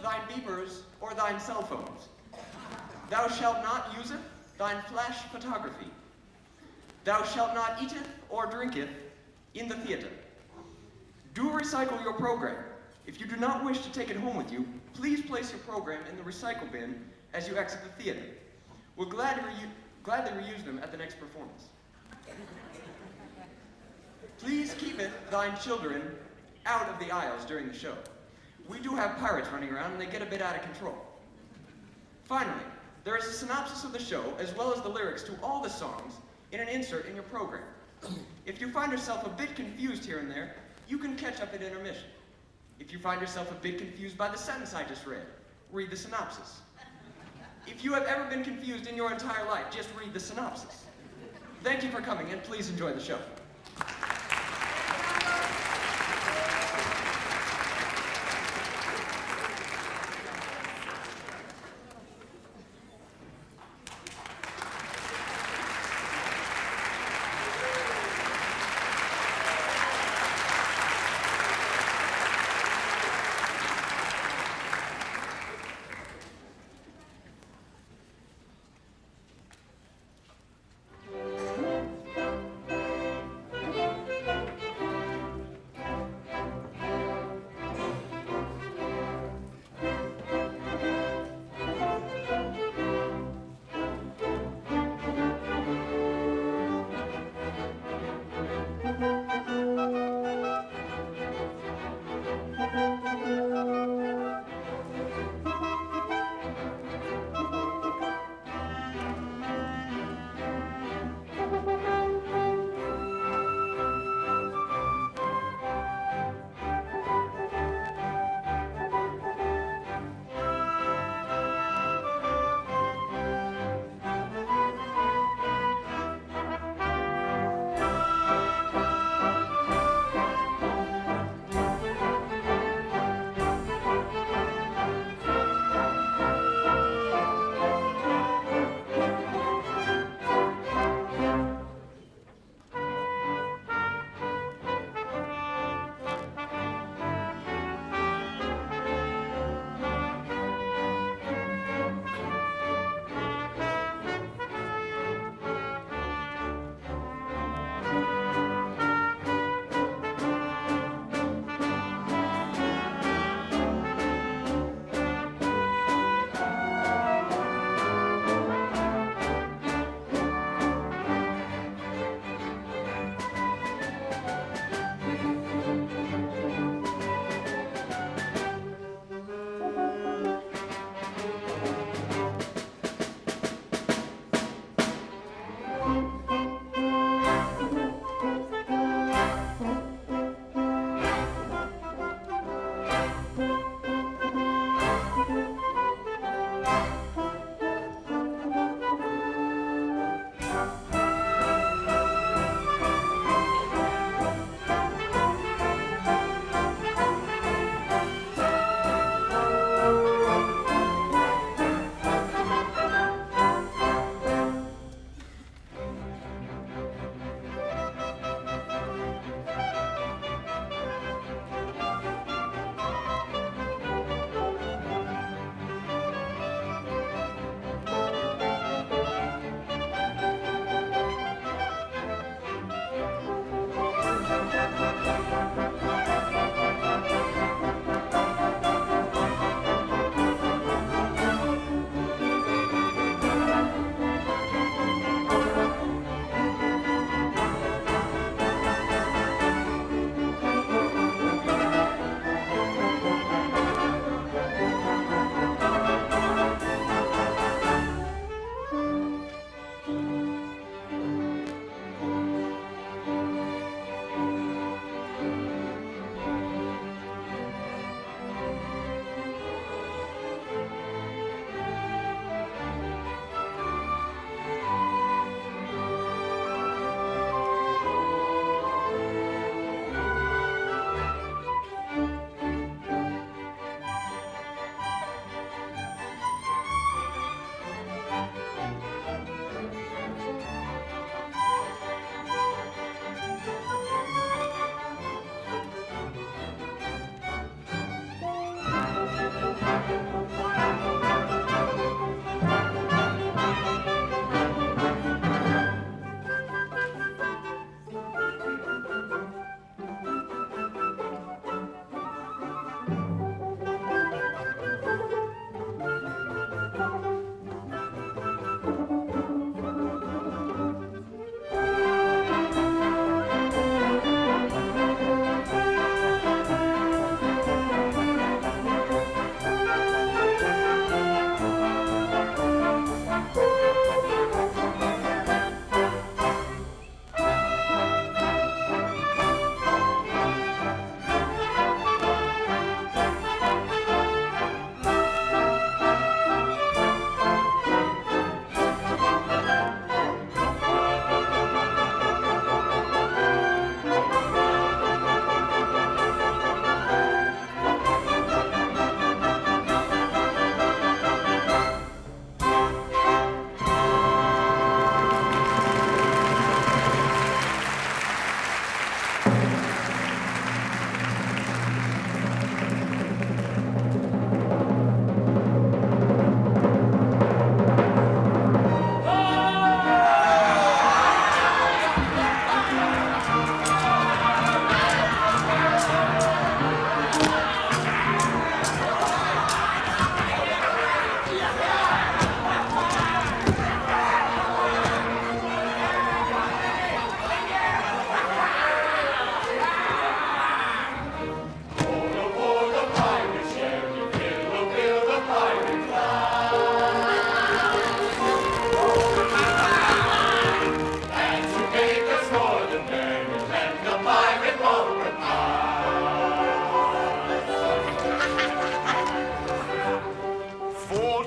thine beepers, or thine cell phones. Thou shalt not useth thine flash photography. Thou shalt not eateth or drinketh in the theater. Do recycle your program. If you do not wish to take it home with you, please place your program in the recycle bin as you exit the theater. We'll gladly reuse them at the next performance. Please keepeth thine children out of the aisles during the show. We do have pirates running around and they get a bit out of control. Finally, there is a synopsis of the show as well as the lyrics to all the songs in an insert in your program. If you find yourself a bit confused here and there, you can catch up at intermission. If you find yourself a bit confused by the sentence I just read the synopsis. If you have ever been confused in your entire life, just read the synopsis. Thank you for coming and please enjoy the show.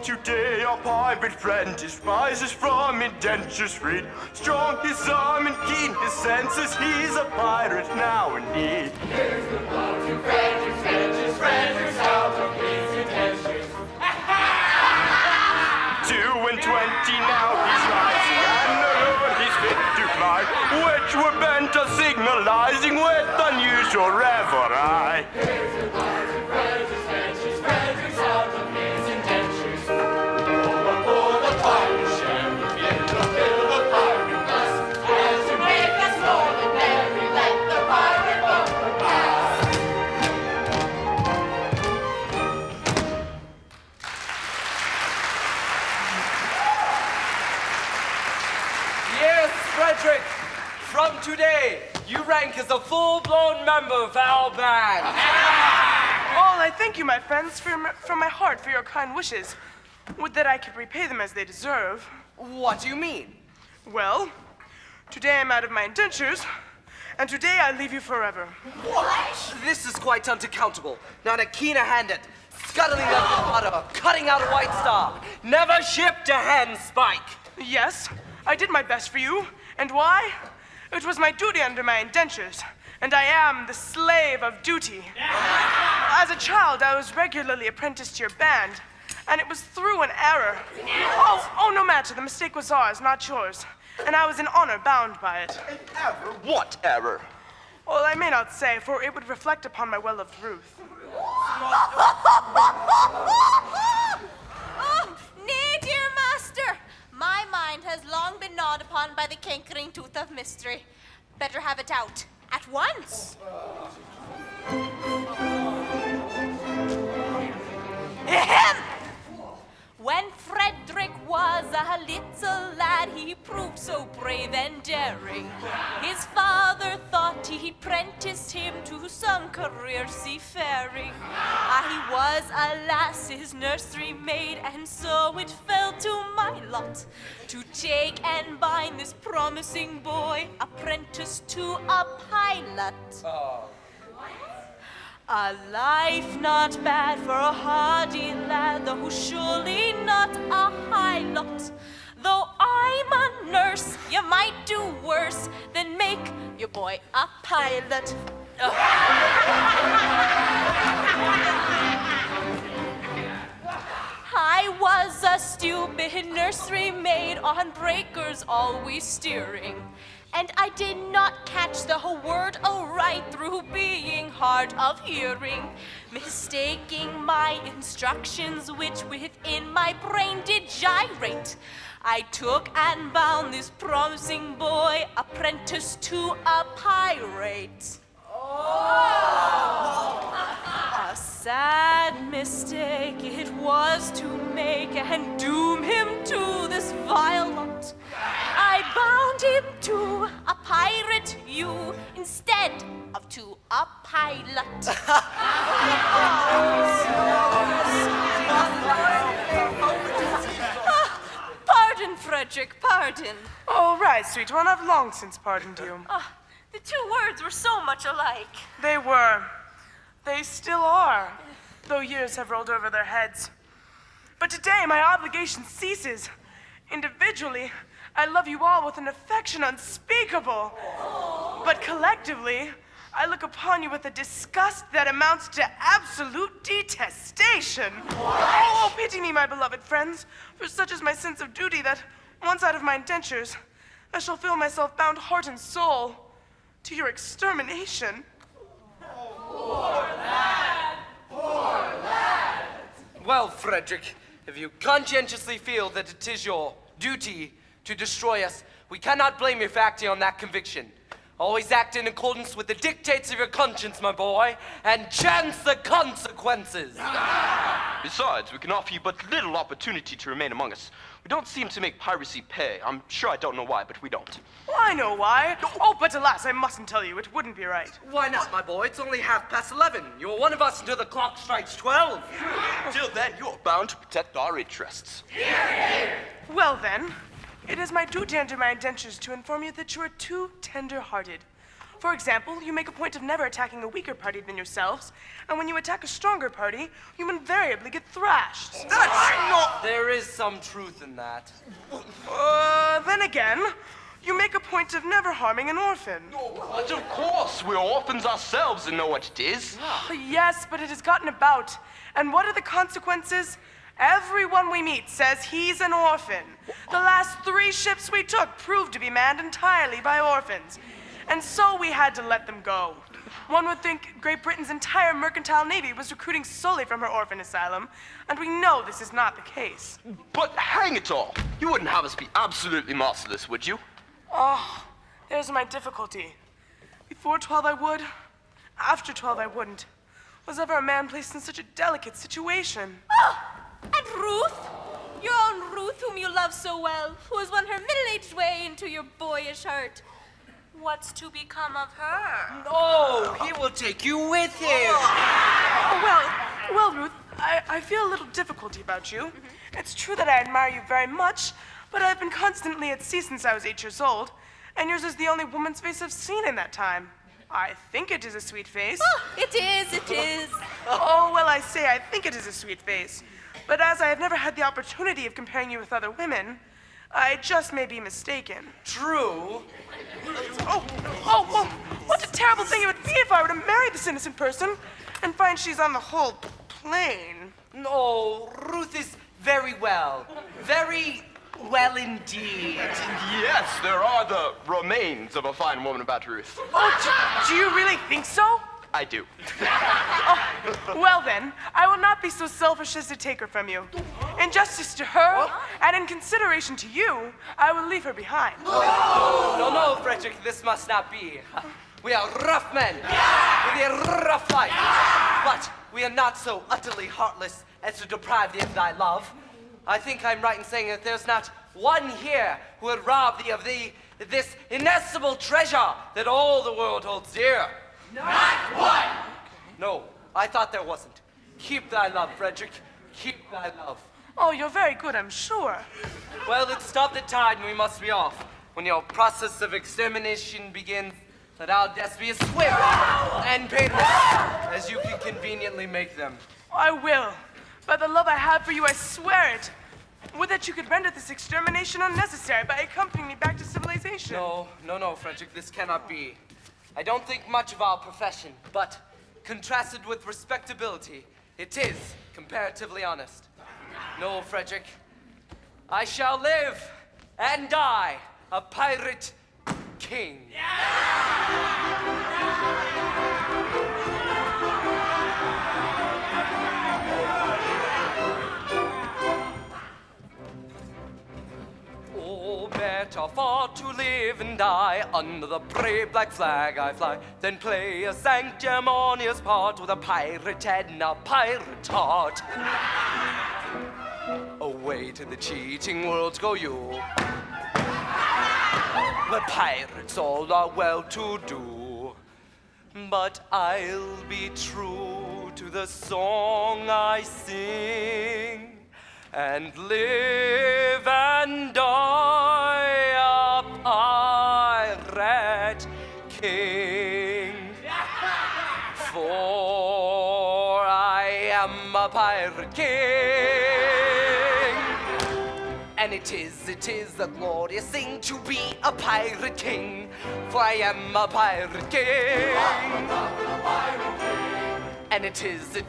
today our pirate friend despises from indentures freed. Strong his arm and keen his senses, he's a pirate now indeed. Here's the boat to Frederick's out of his indentures. 2 and 20 now he's rising, and alone he's fit to fly, which were bent a signalizing with unusual revelry. Here's the boat to Frederick's out of his indentures. For the pirate ship, fill the pirate bus, and to make us more than merry, let the pirate boat pass. Yes, Frederick, from today, you rank as a full-blown member of our band. Well, I thank you, my friends, from my heart for your kind wishes. Would that I could repay them as they deserve. What do you mean? Well, today I'm out of my indentures, and today I leave you forever. What? This is quite unaccountable. Not a keener hand at scuttling up the water, cutting out a white star. Never shipped a handspike. Yes, I did my best for you. And why? It was my duty under my indentures, and I am the slave of duty. As a child, I was regularly apprenticed to your band, and it was through an error. Oh, no matter. The mistake was ours, not yours. And I was in honor bound by it. An error? What error? Well, I may not say, for it would reflect upon my well-loved Ruth. Oh, nay, dear master. My mind has long been gnawed upon by the cankering tooth of mystery. Better have it out at once. Ahem! When Frederick was a little lad, he proved so brave and daring. His father thought he apprenticed him to some career seafaring. He was, alas, his nursery maid, and so it fell to my lot to take and bind this promising boy, apprentice to a pilot. A life not bad for a hardy lad, though surely not a high lot. Though I'm a nurse, you might do worse than make your boy a pilot. I was a stupid nursery maid on breakers always steering. And I did not catch the whole word aright through being hard of hearing, mistaking my instructions which within my brain did gyrate. I took and bound this promising boy, apprentice to a pirate. A sad mistake it was to make and doom him to this vile lot. I bound him to a pirate you instead of to a pilot. Pardon, Frederick, pardon. Oh, right, sweet one. I've long since pardoned you. The two words were so much alike. They were. They still are, though years have rolled over their heads. But today my obligation ceases. Individually, I love you all with an affection unspeakable. But collectively, I look upon you with a disgust that amounts to absolute detestation. Oh, pity me, my beloved friends, for such is my sense of duty that, once out of my indentures, I shall feel myself bound heart and soul to your extermination. Well, Frederick, if you conscientiously feel that it is your duty to destroy us, we cannot blame you for acting on that conviction. Always act in accordance with the dictates of your conscience, my boy, and chance the consequences. Besides, we can offer you but little opportunity to remain among us. We don't seem to make piracy pay. I'm sure I don't know why, but we don't. Well, I know why. Oh, but alas, I mustn't tell you. It wouldn't be right. Why not, my boy? It's only 11:30. You're one of us until the clock strikes 12. Till then, you're bound to protect our interests. Well, then, it is my duty under my indentures to inform you that you are too tender-hearted. For example, you make a point of never attacking a weaker party than yourselves, and when you attack a stronger party, you invariably get thrashed. That's not... There is some truth in that. Then again, you make a point of never harming an orphan. But of course, we're orphans ourselves and know what it is. Yes, but it has gotten about. And what are the consequences? Everyone we meet says he's an orphan. The last 3 ships we took proved to be manned entirely by orphans. And so we had to let them go. One would think Great Britain's entire mercantile navy was recruiting solely from her orphan asylum, and we know this is not the case. But hang it all, you wouldn't have us be absolutely merciless, would you? Oh, there's my difficulty. Before 12 I would, after 12 I wouldn't. Was ever a man placed in such a delicate situation? Oh, and Ruth? Your own Ruth, whom you love so well, who has won her middle-aged way into your boyish heart. What's to become of her? Oh, he will take you with him. Oh, well, Ruth, I feel a little difficulty about you. It's true that I admire you very much, but I've been constantly at sea since I was 8 years old, and yours is the only woman's face I've seen in that time. I think it is a sweet face. Oh, it is. Oh, well, I say I think it is a sweet face. But as I have never had the opportunity of comparing you with other women, I just may be mistaken. True. Oh, what a terrible thing it would be if I were to marry this innocent person and find she's on the whole plain. No, Ruth is very well. Very well indeed. Yes, there are the remains of a fine woman about Ruth. Oh, do you really think so? I do. Well then, I will not be so selfish as to take her from you. In justice to her, and in consideration to you, I will leave her behind. No, Frederick, this must not be. We are rough men with a rough life, but we are not so utterly heartless as to deprive thee of thy love. I think I'm right in saying that there's not one here who would rob thee of this inestimable treasure that all the world holds dear. Not one! No, I thought there wasn't. Keep thy love, Frederick. Keep thy love. Oh, you're very good, I'm sure. Well, it's stopped the tide and we must be off. When your process of extermination begins, let our deaths be as swift and painless as you can conveniently make them. I will. By the love I have for you, I swear it. Would that you could render this extermination unnecessary by accompanying me back to civilization. No, Frederick, this cannot be. I don't think much of our profession, but contrasted with respectability, it is comparatively honest. No, Frederick, I shall live and die a pirate king. Oh, better far to live and die under the brave black flag I fly than play a sanctimonious part with a pirate head and a pirate heart. Away to the cheating world go you, where pirates all are well-to-do. But I'll be true to the song I sing and live and die a pirate king. For I am a pirate king. And it is a glorious thing to be a pirate king. For I am a pirate king. And it is a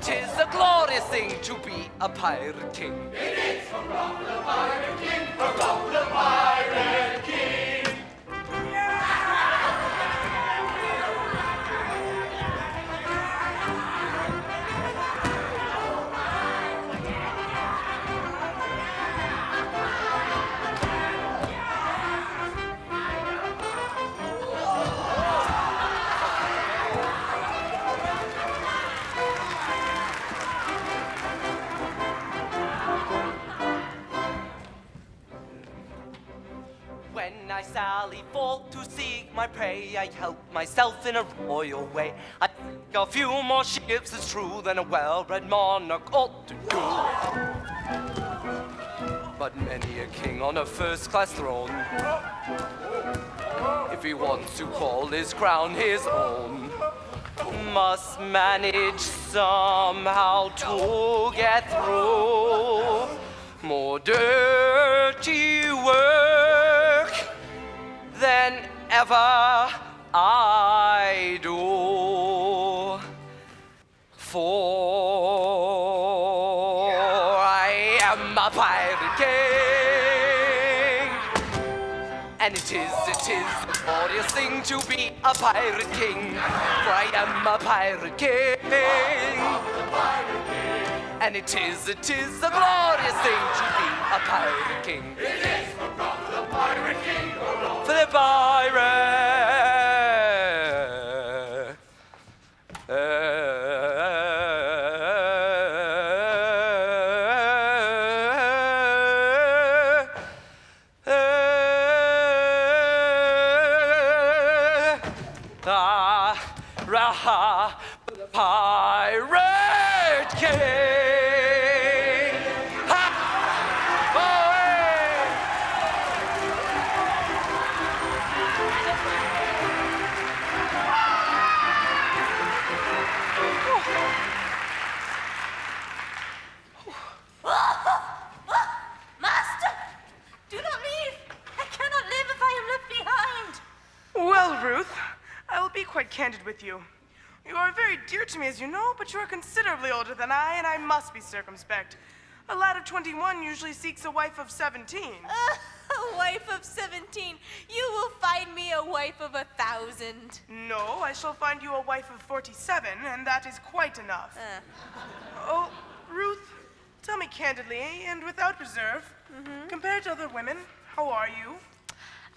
glorious thing to be a pirate king. It is for Rob the Pirate King, for Rob the Pirate King. When I sally forth to seek my prey, I help myself in a royal way. I think a few more ships is true than a well-bred monarch ought to do. but many a king on a first-class throne, if he wants to call his crown his own, must manage somehow to get through more dirty work than ever I do. For I am a pirate king, and it is a glorious thing to be a pirate king. For I am a pirate king, and it is a glorious thing to be a pirate king. It is from the pirate king. For the pirate. Pirate King! Ha! Master, do not leave. I cannot live if I am left behind. Well, Ruth, I will be quite candid with you. You are very dear to me, as you know, but you are considerably older than I, and I must be circumspect. A lad of 21 usually seeks a wife of 17. A wife of 17. You will find me a wife of 1,000. No, I shall find you a wife of 47, and that is quite enough. Oh, Ruth, tell me candidly, and without reserve, compared to other women, how are you?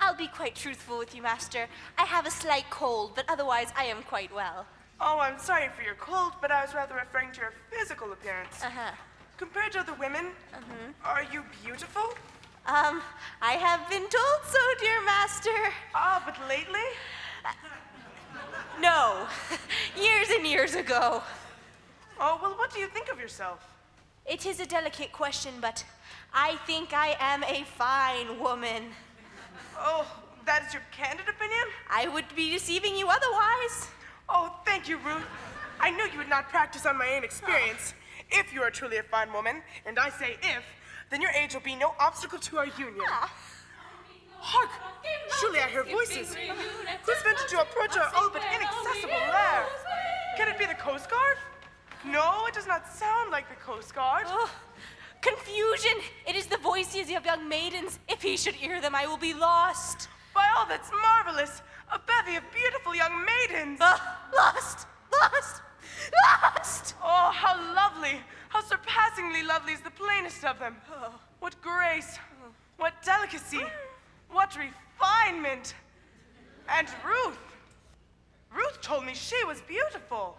I'll be quite truthful with you, Master. I have a slight cold, but otherwise I am quite well. Oh, I'm sorry for your cold, but I was rather referring to your physical appearance. Uh-huh. Compared to other women, are you beautiful? I have been told so, dear Master. Ah, but lately? No, years and years ago. Oh, well, what do you think of yourself? It is a delicate question, but I think I am a fine woman. Oh, that is your candid opinion? I would be deceiving you otherwise. Oh, thank you, Ruth. I knew you would not practice on my own experience. If you are truly a fine woman, and I say if, then your age will be no obstacle to our union. Hark! Surely I hear voices. Who's ventured to approach our all but inaccessible lair? Can it be the Coast Guard? No, it does not sound like the Coast Guard. Oh, confusion! It is the voices of young maidens. If he should hear them, I will be lost. By all that's marvelous, a bevy of beautiful young maidens. Lost! Lost! Lost! Oh, how lovely! How surpassingly lovely is the plainest of them. What grace! What delicacy! What refinement! And Ruth! Ruth told me she was beautiful.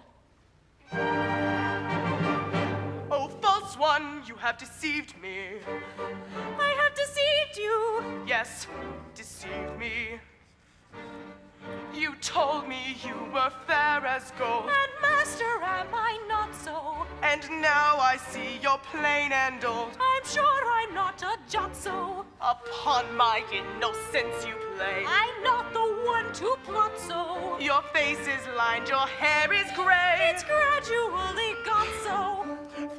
Oh, false one, you have deceived me. I have deceived you. Yes, deceived me. You told me you were fair as gold. And master, am I not so? And now I see you're plain and old. I'm sure I'm not a jot so. Upon my innocence you play. I'm not the one to plot so. Your face is lined, your hair is gray. It's gradually got so.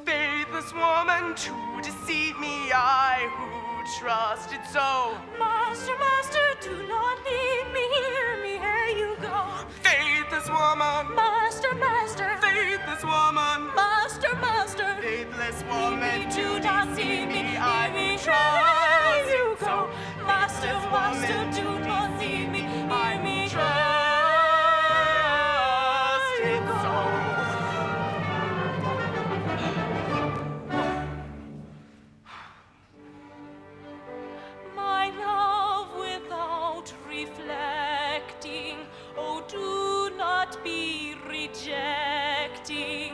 Faithless woman, to deceive me, I who trusted so. Master, master, do not leave me. Hear me, here you go. Faithless woman, Master, master, faithless woman, master, master. faithless woman, Do to not deceive leave me. me, I Hear me, who here you trusted go. so. Master, Faithless master, woman, do to not leave me. deceive Hear me, I here you trusted go. so. My love without reflecting, oh, do not be rejecting.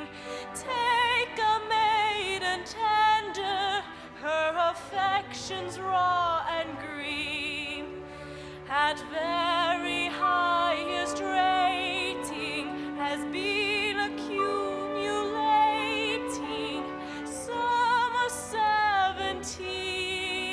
Take a maiden tender, her affections raw and green. At very highest rating has been accumulating, some 17.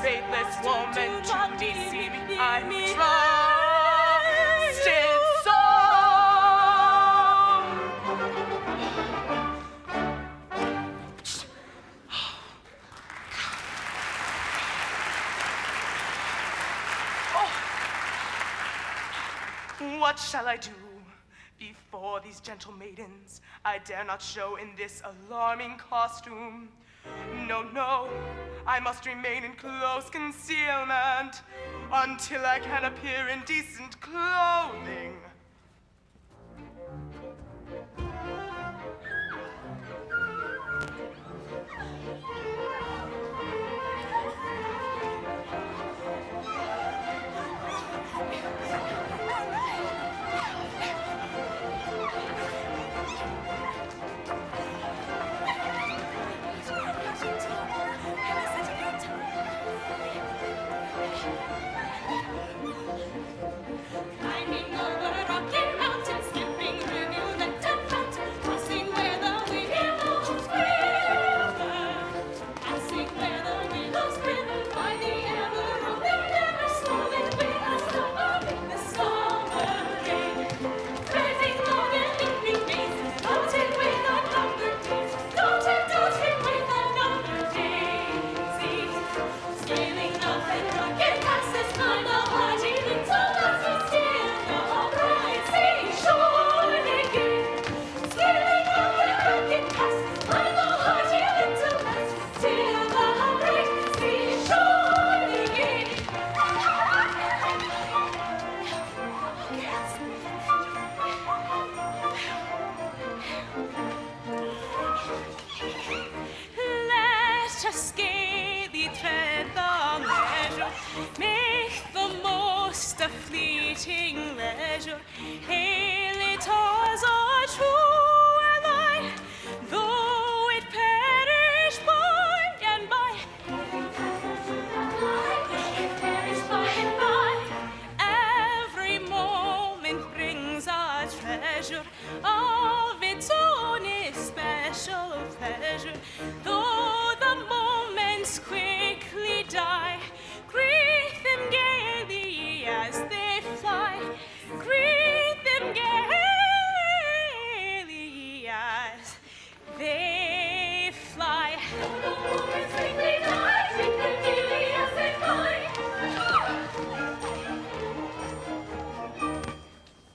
faithless woman to deceive me. I'm trusted so. What shall I do before these gentle maidens? I dare not show in this alarming costume. No, no, I must remain in close concealment until I can appear in decent clothing. Climbing over rocky mountains, skipping rivulet and fountain, crossing where the willows quiver, passing where the willows quiver, by the ever-rolling river, swollen with the summer rain, threading long and leafy mazes, dotted with unnumbered daisies, dotted with unnumbered daisies, scaling rough and rugged passes, climb the hardy little lasses, still the bright seashore again. Scaling rough and rugged passes, climb the hardy little lasses, still the bright seashore again. Let us gaily tread the measure, make the most of fleeting leisure. Hail it as a true ally, though it perish by and by. Every moment brings a treasure of its own especial pleasure. Though the moments quickly die, greet them gaily as they fly. Greet them gaily as they fly. Though the moments quickly die, greet them gaily as they fly.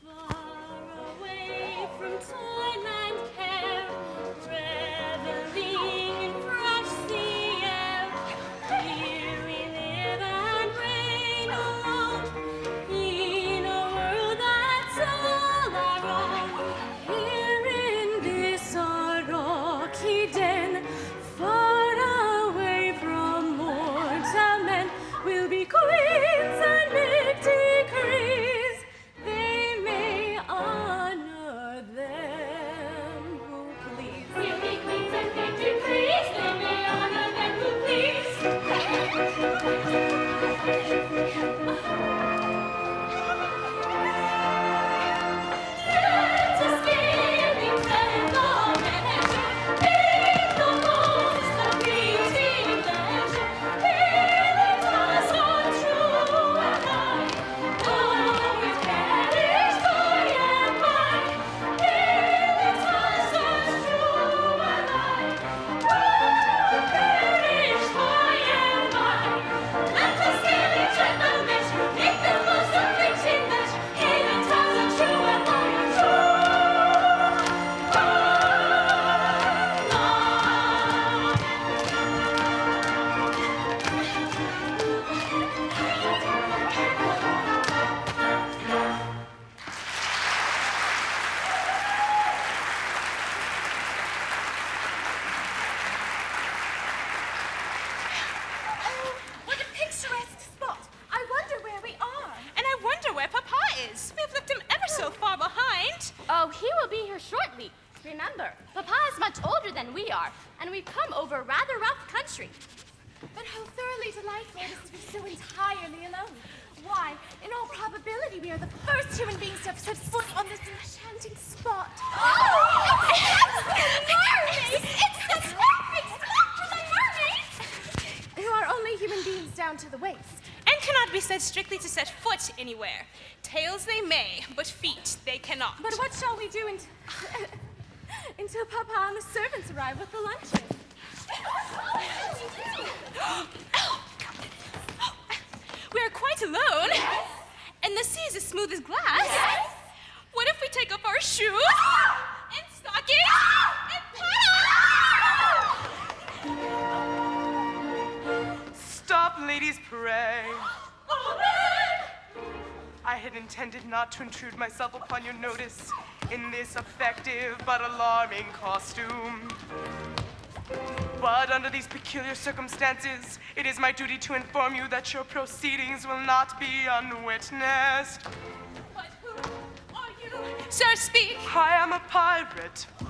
Far away from time and care, reveling in fresh sea air. Here we live and reign alone, in a world that's all our own. Here in this our rocky den, far away from mortal men, we'll be queens and make decrees. They may honor them who please. We'll be queens and make decrees. They may honor them who please. Let us gaily tread the measure, make the most of fleeting leisure. Hail it as a true ally, though it perish by and by. Hail it as a true ally, though it perish by and by. Let us gaily tread the measure, make the most of fleeting leisure. Hail it as a true ally, What a picturesque spot! I wonder where we are. And I wonder where Papa is. We've left him ever so far behind. Oh, he will be here shortly. Remember, Papa is much older than we are, and we've come over rather rough country. But how thoroughly delightful it is to be so entirely alone. Why, in all probability, we are the first human beings to have set foot on this enchanting spot. Oh! It's the mermaids! It's the mermaids! The mermaids! Who are only only human beings down to the waist. And cannot be said strictly to set foot anywhere. Tails they may, but feet they cannot. But what shall we do until Papa and the servants arrive with the luncheon? We are quite alone. Yes. And the sea is as smooth as glass. Yes. What if we take off our shoes and stockings and paddle? Stop, ladies, pray. I had intended not to intrude myself upon your notice in this effective but alarming costume. But under these peculiar circumstances, it is my duty to inform you that your proceedings will not be unwitnessed. But who are you? Sir, speak. I am a pirate. A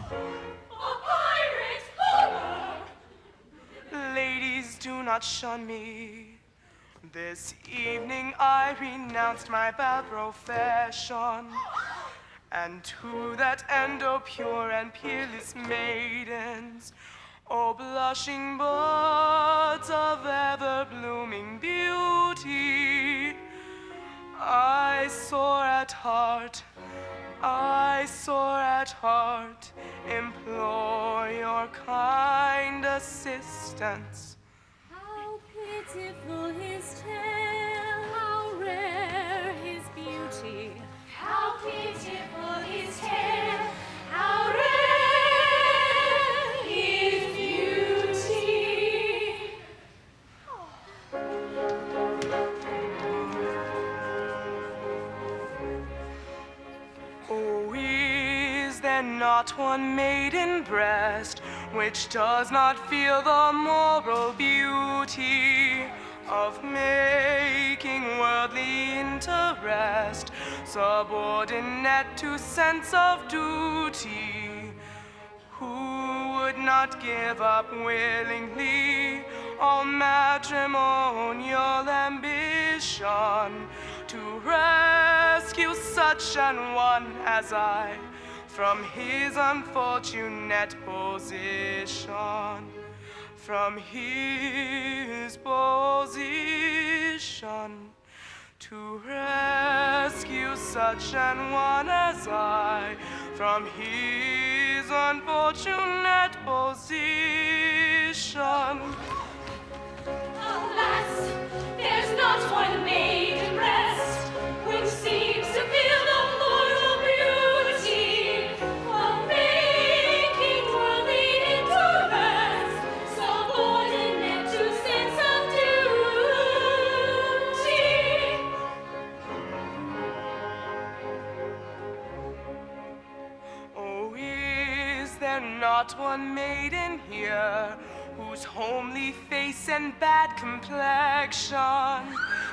pirate? Ladies, do not shun me. This evening I renounced my bad profession, and to that end, O pure and peerless maidens, O blushing buds of ever-blooming beauty, I sore at heart, implore your kind assistance. How pitiful his tale, how rare his beauty. How pitiful his tale, how rare his beauty. Oh, is there not one maiden breast which does not feel the moral beauty of making worldly interest subordinate to sense of duty? Who would not give up willingly all matrimonial ambition to rescue such an one as I from his unfortunate position? From his position, to rescue such an one as I from his unfortunate position. Alas, there's not one maiden breast which seems to feel the moral beauty of making worldly interest subordinate to sense of duty. Oh, is there not one maiden here whose homely face and bad complexion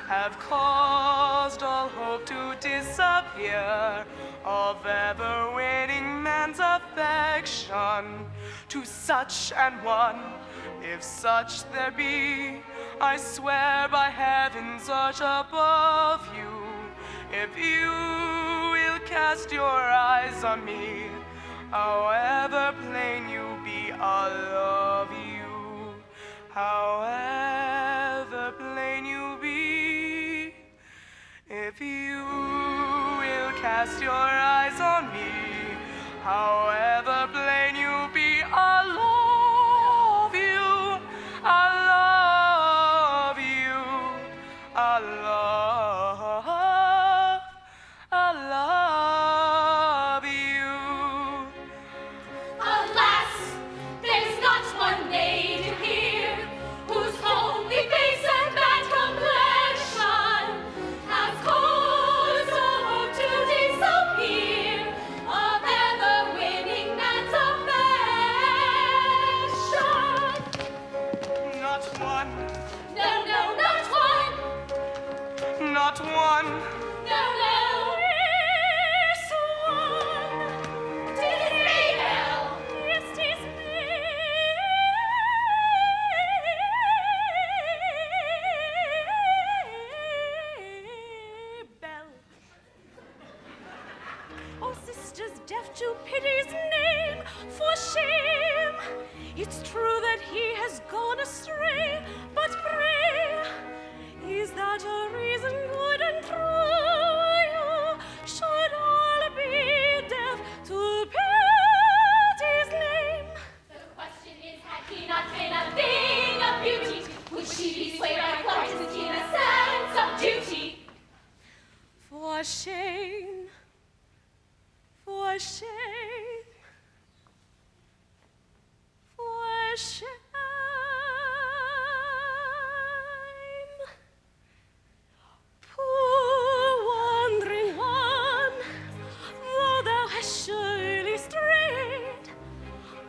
have caused all hope to disappear of ever winning man's affection? To such an one, if such there be, I swear by heaven's arch above you, if you will cast your eyes on me, however plain you be, I'll love you. However plain you be, if you will cast your eyes on me, however plain you be, I'll love you. I'll love you. I'll love you. Alas, there's not one maiden here whose homely face and bad complexion have caused all hope to disappear of ever winning man's affection. Not one, No, no, not one. not one. No, no. Yes, one. 'Tis Mabel. Yes, 'tis Mabel. Oh, sisters, deaf to pity's name, for shame. It's true that he has gone astray, but pray For shame, for shame, for shame. Poor wandering one, though thou hast surely strayed,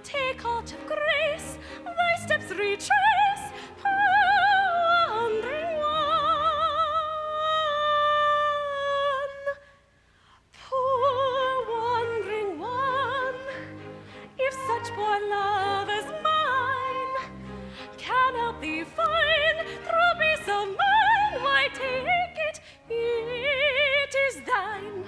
take heart of grace, thy steps retrace, poor wandering one. Poor wandering one, if such poor love as mine can help thee find through peace of mind, why take it, it is thine.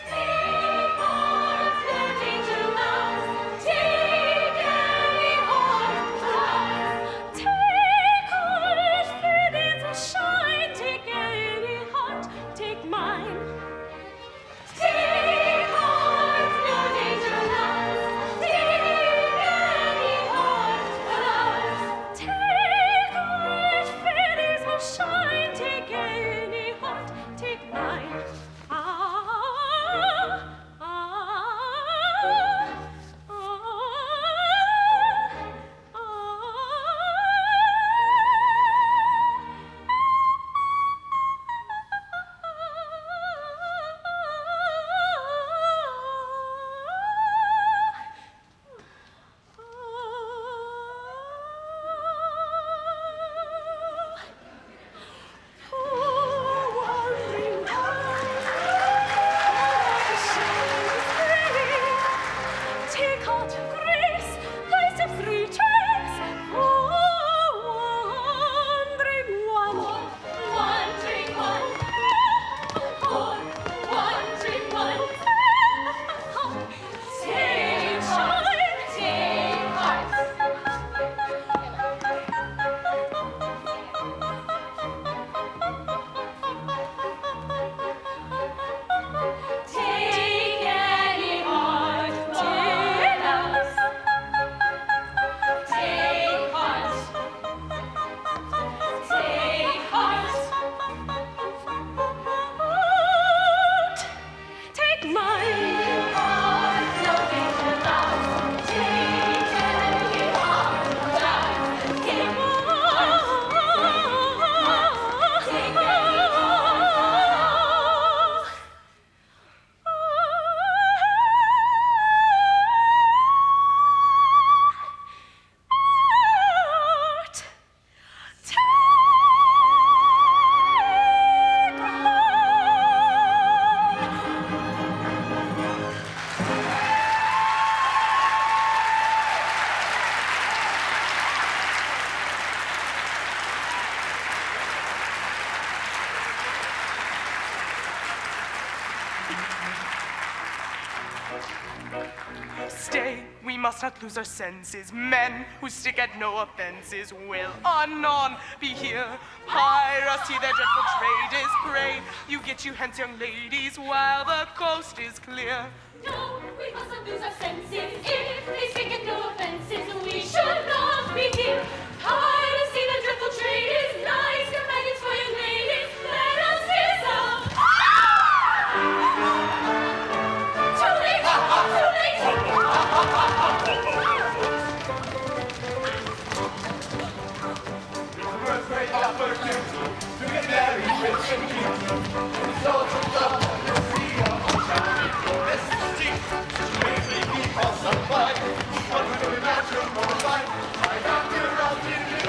Take heart, no danger lies. Take any heart prize. Take heart, fair days will shine. Take any heart, take mine. Take heart, no danger lies. Take any heart prize. Take heart, fair days will shine. Take any heart, take mine. Take heart of grace, thy steps retrace, wandering one, wandering one, wandering one. Take heart, take heart. Take any heart, take us. Take heart, take heart. Take mine. No danger lost. Take any heart, take take any heart. Take Stay, we must not lose our senses. Men who stick at no offenses will anon be here. Piracy, their dreadful trade is prey. You get you hence, young ladies, while the coast is clear. No, we must not lose our senses. If they speak at no offenses, we should not be here. Piracy, the dreadful trade is nice. Companions for young ladies, let us hear some. Too late, too late. First great opportunity to get married with impunity. Results of love on the sea of ocean. Necessity to make me keep on some fight. What would be matrimonial life? I got your opportunity.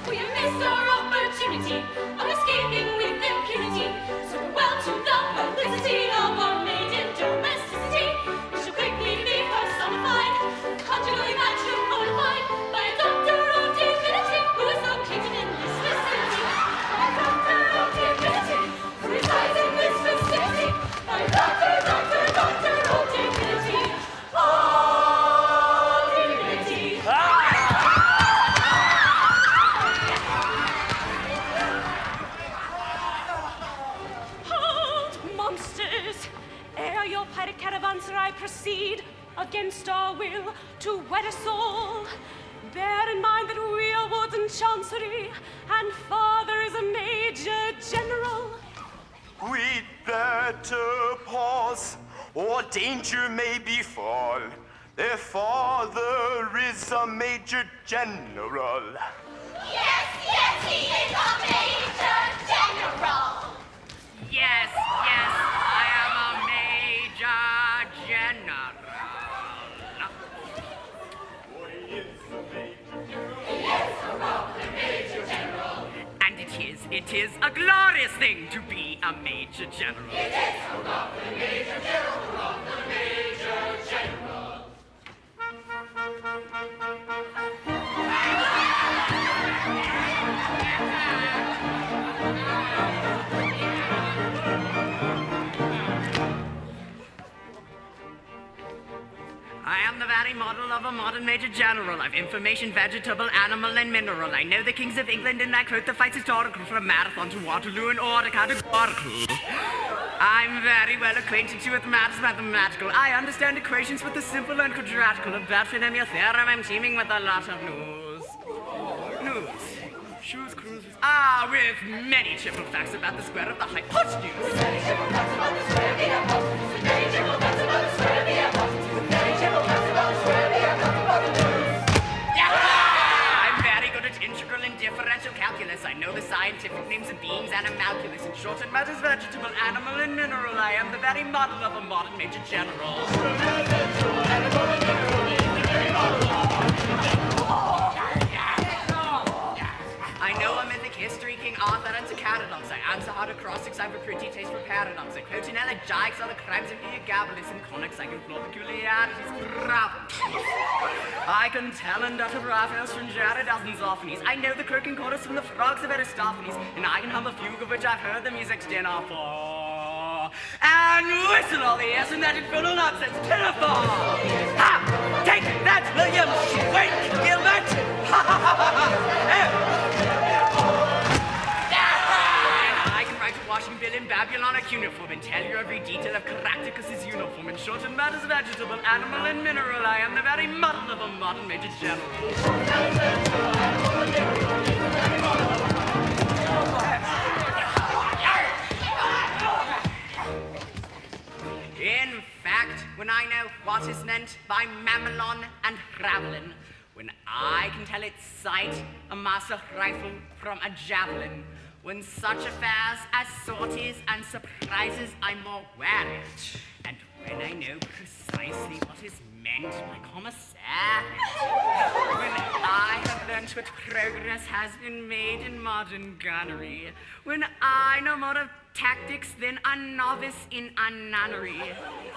We have missed our opportunity of escaping with impunity. So farewell to the felicity of our maiden domesticity. We shall quickly be first on the find, conjugally matrimonified by a doctor of divinity who is located in this vicinity. By a doctor of divinity who resides in this vicinity. By a doctor of divinity. Of divinity. Hold, monsters! Ere your pirate caravanserai proceed against our will to wed us all, bear in mind that we are wards in chancery, and father is a major we'd better pause, or danger may befall. Their father is a major general. Yes, yes, he is a major general. Yes, yes, I am a major general. And it is a glorious thing to be a major general. It is hurrah for the major general, hurrah for the major general. I am the very model of a modern major general. I've information, vegetable, animal, and mineral. I know the kings of England, and I quote the fights historical from Marathon to Waterloo and order categorical. I'm very well acquainted with maths mathematical. I understand equations with the simple and quadratical. About phonemial theorem, I'm teeming with a lot of news. News. Shoes, cruises. With many triple facts about the square of the hypotenuse. I'm very good at integral and differential calculus. I know the scientific names of beings and animalculus. In short, it matters vegetable, animal, and mineral. I am the very model of a modern major general. I know a mythic history, King Arthur, and to catalogs. I answer hard acrostics, I've a pretty taste for paradox. I quote in elegiacs all the crimes of Heliogabalus and conics. I can floor peculiarities, I can tell and utter Raphael's from Jared dozens orphanies. I know the croaking chorus from the frogs of Aristophanes, and I can hum a fugue of which I've heard the music's dinner for. And whistle all the yes and that infernal nonsense, pinafore! Ha! Take that, William! Wait, Gilbert! Ha ha ha ha! I can write a washing bill in Babylonic uniform and tell you every detail of Caractacus's uniform. In short, in matters vegetable, animal, and mineral, I am the very model of a modern major general. In fact, when I know what is meant by mamelon and ravelin, when I can tell its sight, a master rifle from a javelin, when such affairs as sorties and surprises I'm more wary, and when I know precisely what is meant by commissary, when I have learnt what progress has been made in modern gunnery, when I know more of tactics than a novice in a nunnery,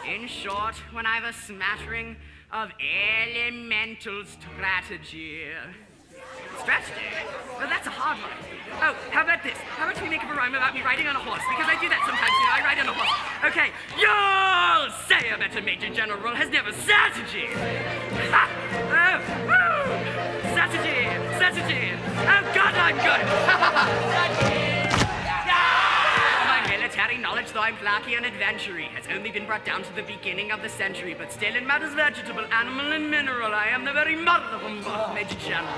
in short, when I've a smattering of elemental strategy. Strategy? Well, that's a hard one. Oh, how about this? How about we make up a rhyme about me riding on a horse? Because I do that sometimes, you know, I ride on a horse. Okay, you'll say I bet a major general has never strategy. Ha! Oh! Strategy! Strategy! Oh, God, I'm good! My military knowledge, though I'm flaky and adventury, has only been brought down to the beginning of the century, but still in matters vegetable, animal, and mineral, I am the very model of a modern major general.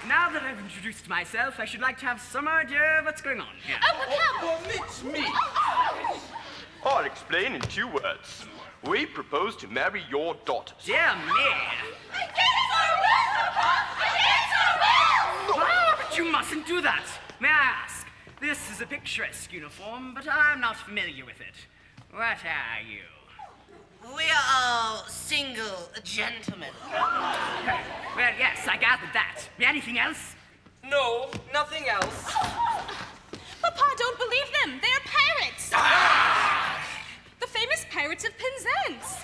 Now that I've introduced myself, I should like to have some idea of what's going on here. Permit me. I'll explain in 2 words. We propose to marry your daughter. Dear me. Against our will, Papa! Against our will! But you mustn't do that. May I ask? This is a picturesque uniform, but I'm not familiar with it. What are you? We are all single gentlemen. Well, yes, I gathered that. Anything else? No, nothing else. Papa, don't believe them. They are pirates. The famous pirates of Penzance.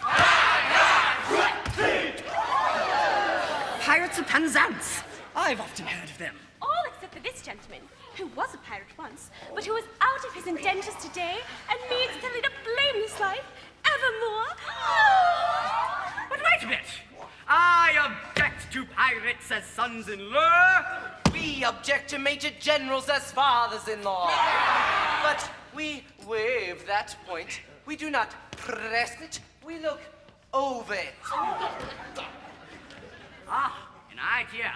Pirates of Penzance. I've often heard of them. All except for this gentleman, who was a pirate once, but who is out of his indentures today and means to lead a blameless life evermore. But wait a bit. I object to pirates as sons-in-law. We object to major generals as fathers-in-law. But we waive that point. We do not press it. We look over it. Ah, an idea.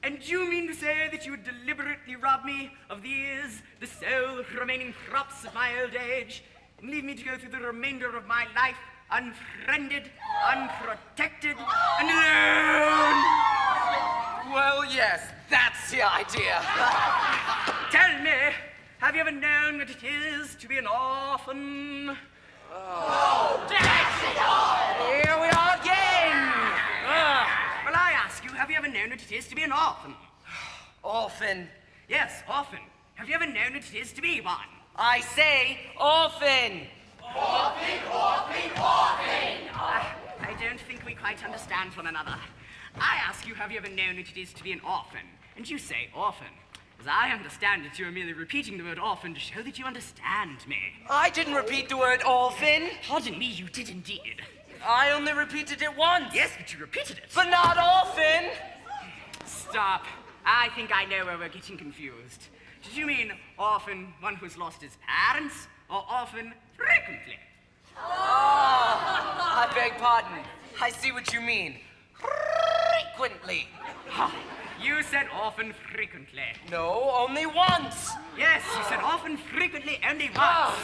And you mean to say that you would deliberately rob me of these, the sole remaining props of my old age, and leave me to go through the remainder of my life unfriended, unprotected, and alone? Well, yes, that's the idea. Tell me, have you ever known what it is to be an orphan? Here we are again. Well, I ask you, have you ever known what it is to be an orphan? Orphan. Yes, orphan. Have you ever known what it is to be one? I say orphan. I don't think we quite understand one another. I ask you, have you ever known what it is to be an orphan? And you say orphan. As I understand it, you are merely repeating the word orphan to show that you understand me. I didn't repeat the word orphan. Pardon me, you did indeed. I only repeated it once. Yes, but you repeated it. But not orphan. Stop. I think I know where we're getting confused. Did you mean orphan, one who's lost his parents, or orphan frequently? I beg pardon. I see what you mean. Frequently. Ha! You said orphan frequently. No, only once. Yes, you said orphan frequently only once.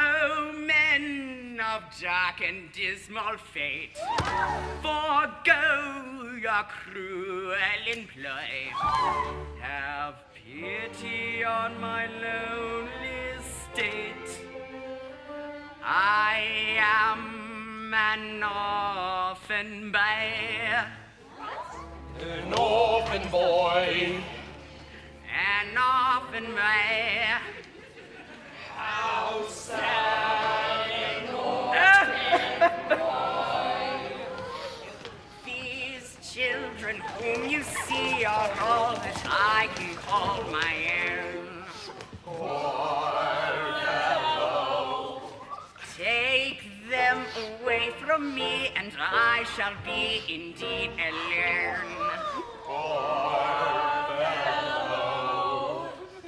Oh, men of dark and dismal fate, forego your cruel employ. Have pity on my lonely state. I am an orphan boy. An orphan boy. An orphan boy. How sad an These children whom you see are all that I can call my own. Take them away from me, and I shall be indeed alone.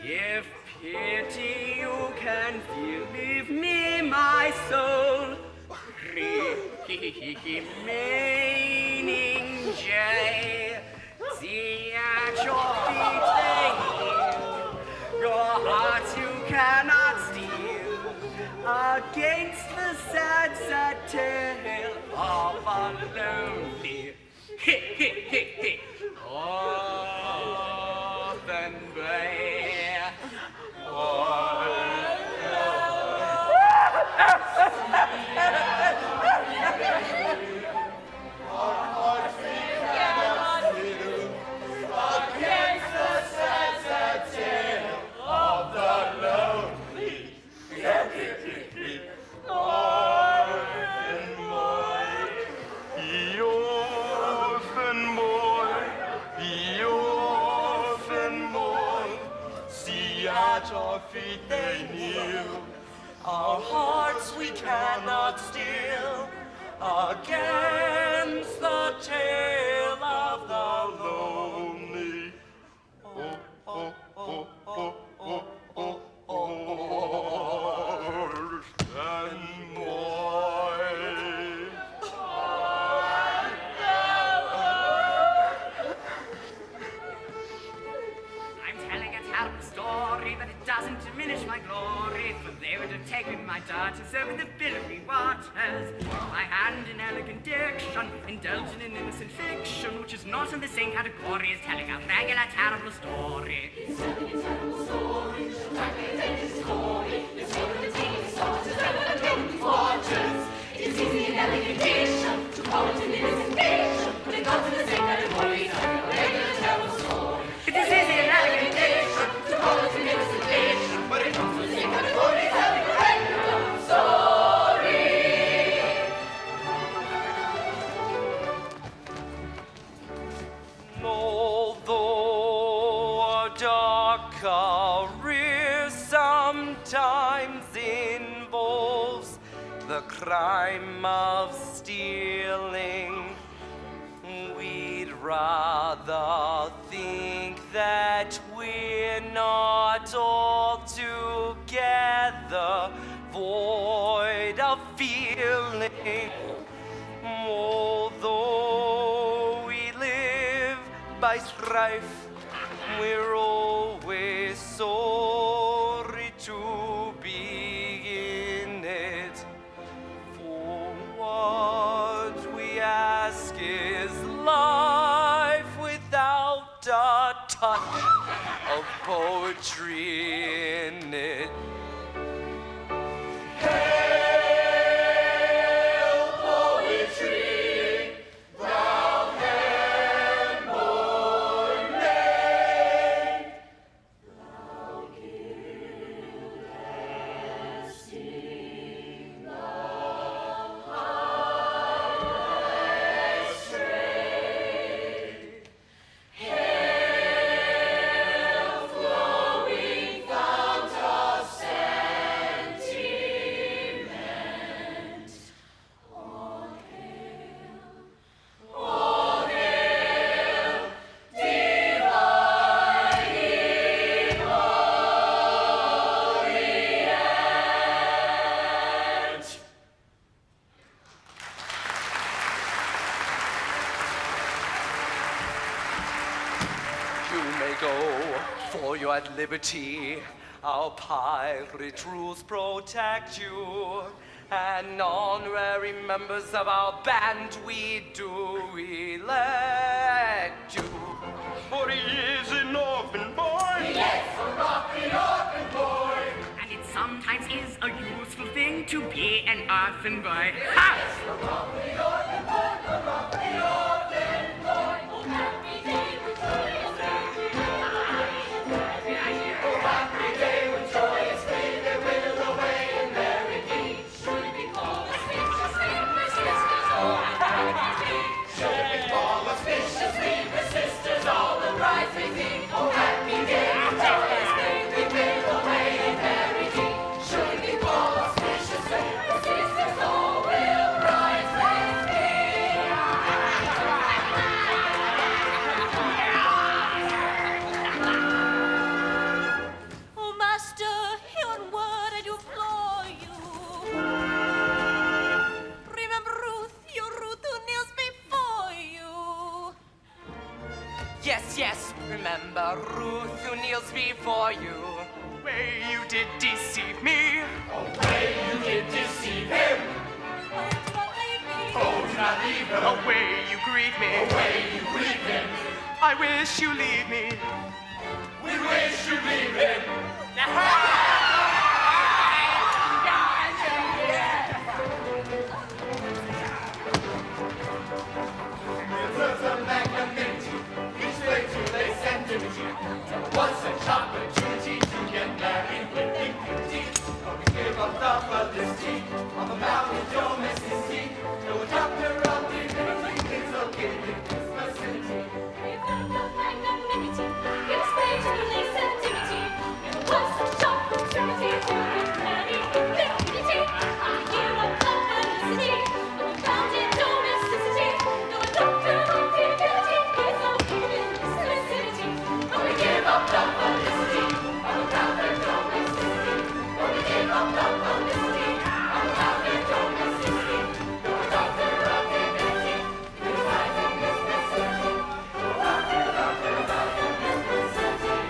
If pity you can feel, leave me my soul, remaining joy. See at your feet they kneel, your hearts you cannot steal, against the sad, sad tale of a lonely orphan boy. Feet they kneel, our hearts we cannot steal against the tale of the lonely. Oh, oh, oh, oh, oh, oh, orphan boy. I'm telling a terrible story, but it doesn't diminish my glory, for they would have taken my daughters over the billowy waters. My hand in elegant diction, indulging in innocent fiction, which is not in the same category as telling a regular terrible story. It's easy in elegant diction to call it an innocent fiction, but it comes in the same category as a regular terrible story. It is easy and elegant diction To call it an innocent fiction, but it comes in the same category as a regular story. Although a dark career sometimes involves the crime of stealing. We'd rather think that we're not all together void of feeling. Although we live by strife, we're always sorry to be in it. For what we ask is life without a touch of poetry in it. At liberty, our pirate rules protect you, and honorary members of our band we do elect you. For he is an orphan boy. Yes, an orphan boy. And it sometimes is a useful thing to be an orphan boy. Ha! Yes, remember Ruth who kneels before you. Way you did deceive me. Way you did deceive him. Oh, do not leave him. The way you grieve me. Way you grieve him. I wish you leave me. We wish you leave him. Once a opportunity to get married with impunity. But we give up the felicity of a mountain domesticity. No doctor of divinity is located in this vicinity. Give up the magnanimity, give space to lace activity. And once a opportunity to get married with impunity. I give up the felicity of a mountain domesticity. No doctor of divinity is located in this vicinity. We give up the felicity of a mountain domesticity. We give up the felicity of a mountain domesticity. No doctor of divinity resides in this vicinity. No doctor resides in this vicinity.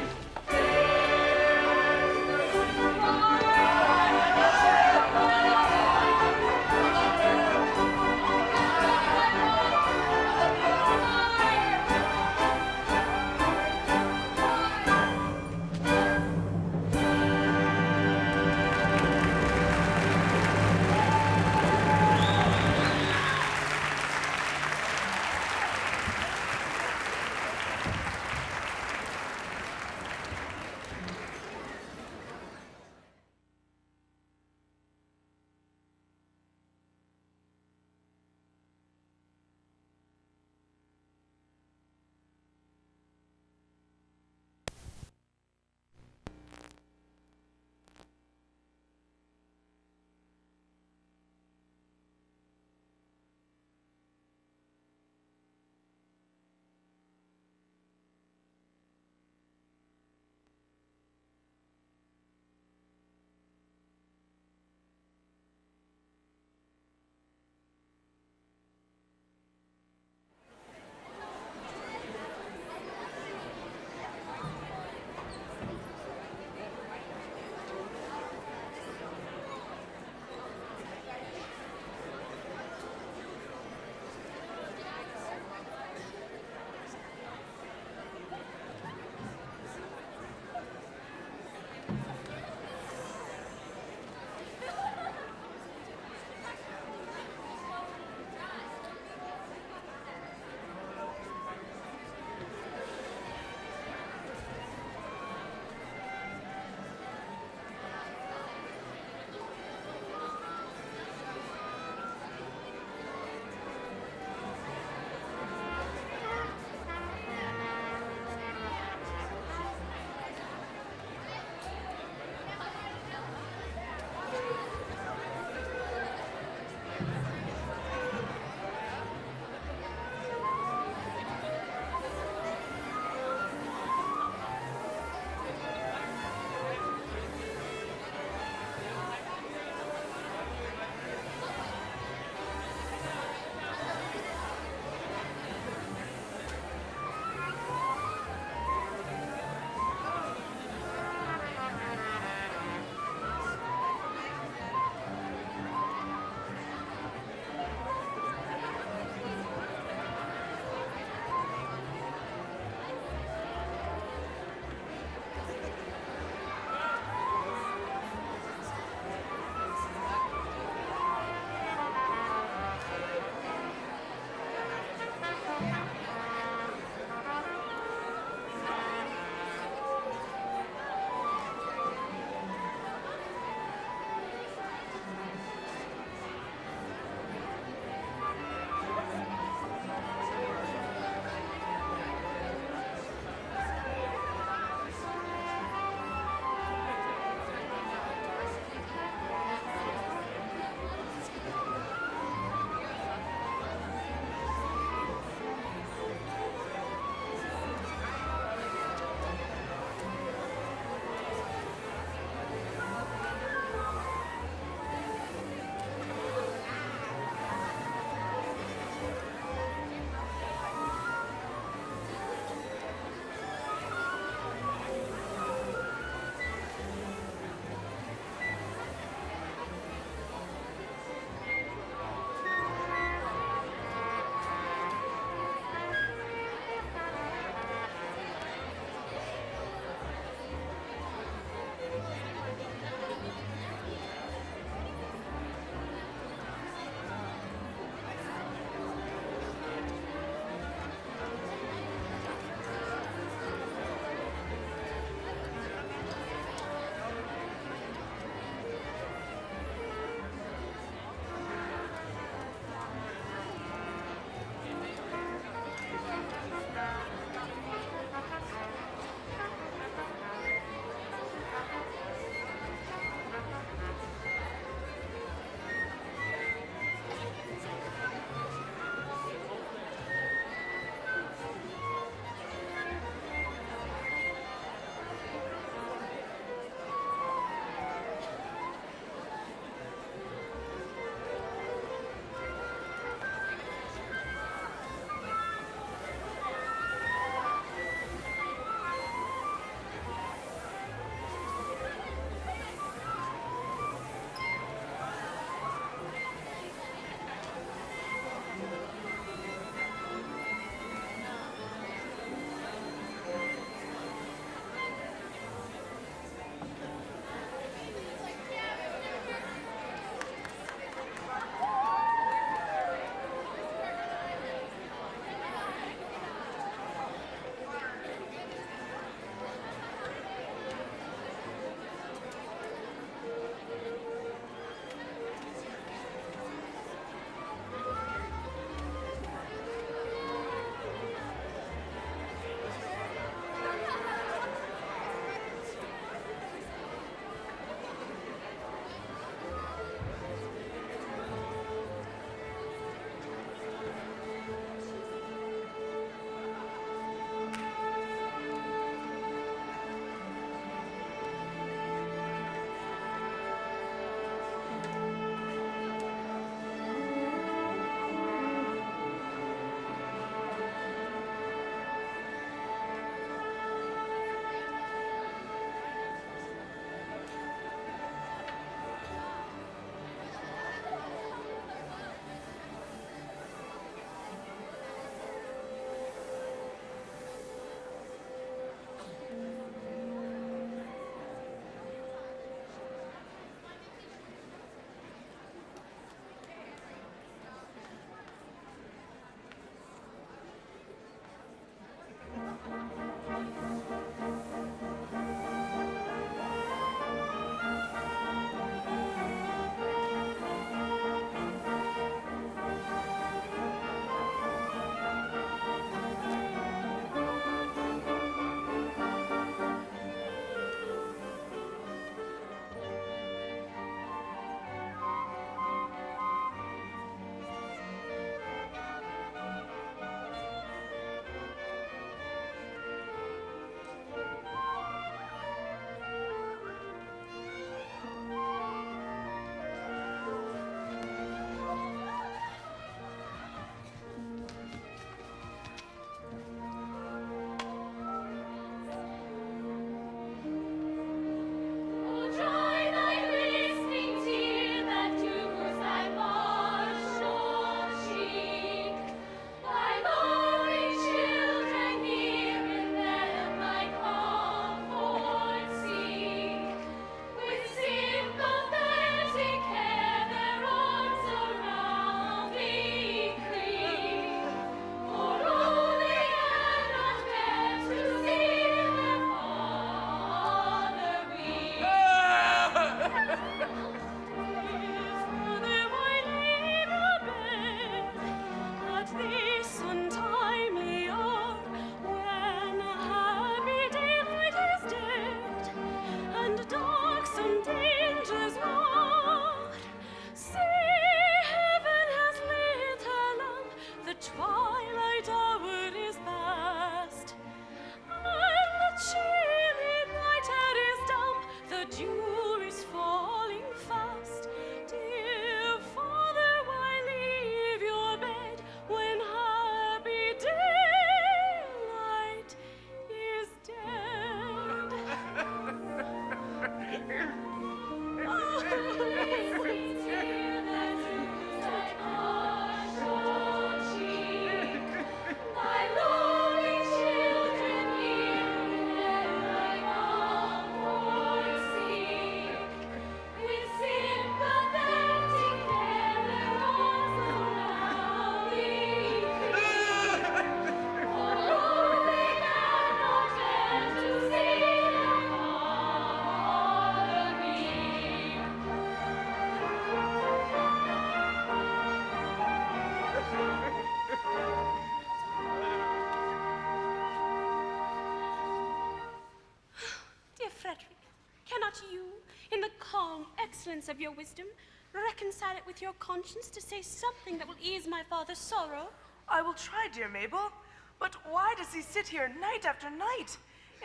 calm excellence of your wisdom, reconcile it with your conscience to say something that will ease my father's sorrow? I will try, dear Mabel. But why does he sit here night after night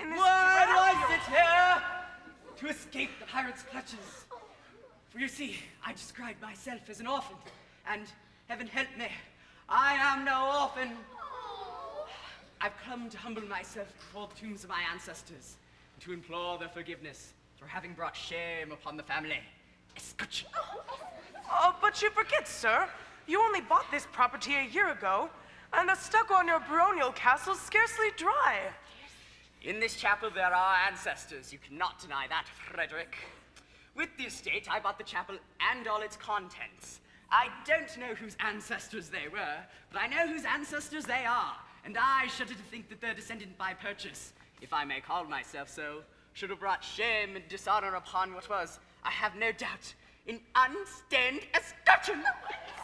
in this Why do I dreadful- sit here? To escape the pirates' clutches. For you see, I described myself as an orphan, and heaven help me, I am no orphan. I've come to humble myself before the tombs of my ancestors, and to implore their forgiveness for having brought shame upon the family. Escutcheon. Oh, but you forget, sir. You only bought this property a year ago, and the stucco on your baronial castle is scarcely dry. In this chapel there are ancestors. You cannot deny that, Frederick. With the estate, I bought the chapel and all its contents. I don't know whose ancestors they were, but I know whose ancestors they are, and I shudder to think that their descendant by purchase, if I may call myself so, should have brought shame and dishonor upon what was, I have no doubt, an unstained escutcheon.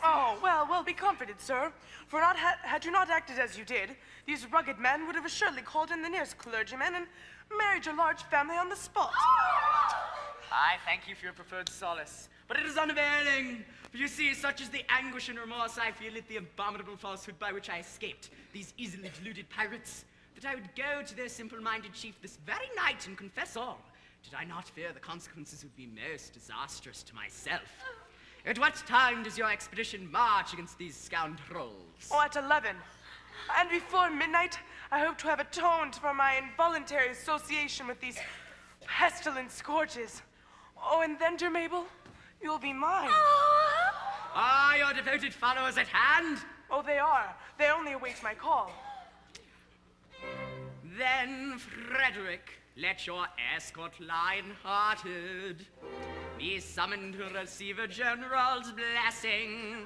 Oh, well, be comforted, sir. For had you not acted as you did, these rugged men would have assuredly called in the nearest clergyman and married your large family on the spot. I thank you for your preferred solace, but it is unavailing. For you see, such is the anguish and remorse I feel at the abominable falsehood by which I escaped these easily deluded pirates, that I would go to their simple-minded chief this very night and confess all, did I not fear the consequences would be most disastrous to myself. At what time does your expedition march against these scoundrels? Oh, at 11. And before midnight, I hope to have atoned for my involuntary association with these pestilent scourges. Oh, and then, dear Mabel, you'll be mine. Are your devoted followers at hand? Oh, they are. They only await my call. Then, Frederick, let your escort lion-hearted be summoned to receive a general's blessing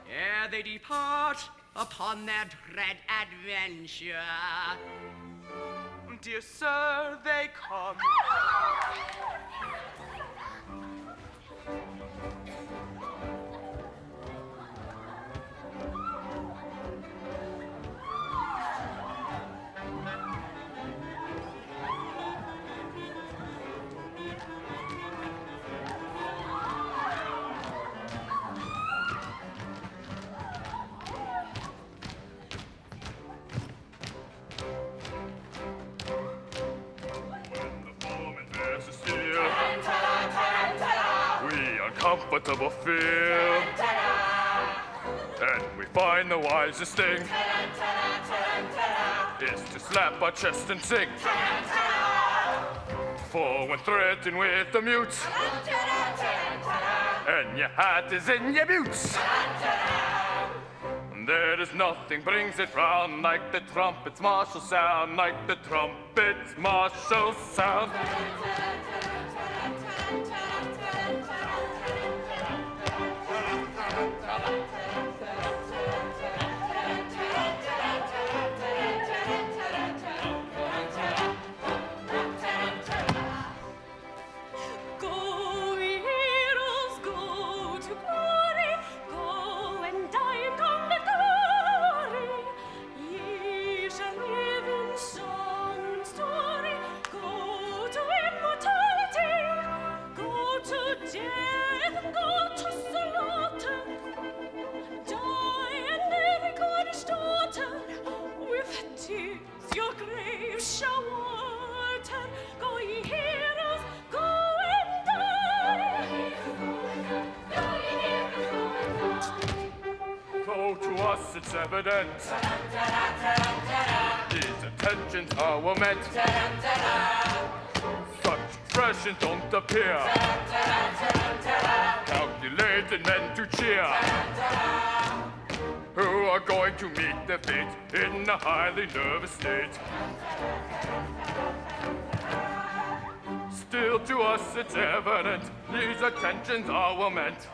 ere they depart upon their dread adventure. Dear sir, they come. Comfortable feel, and we find the wisest thing is to slap our chest and sing. For when threatened with the mute, and your hat is in your boots, there is nothing brings it round like the trumpet's martial sound, like the trumpet's martial sound. It's evident these intentions are well meant. Such expressions don't appear. Calculated men to cheer, who are going to meet their fate in a highly nervous state. Still to us it's evident these intentions are well meant.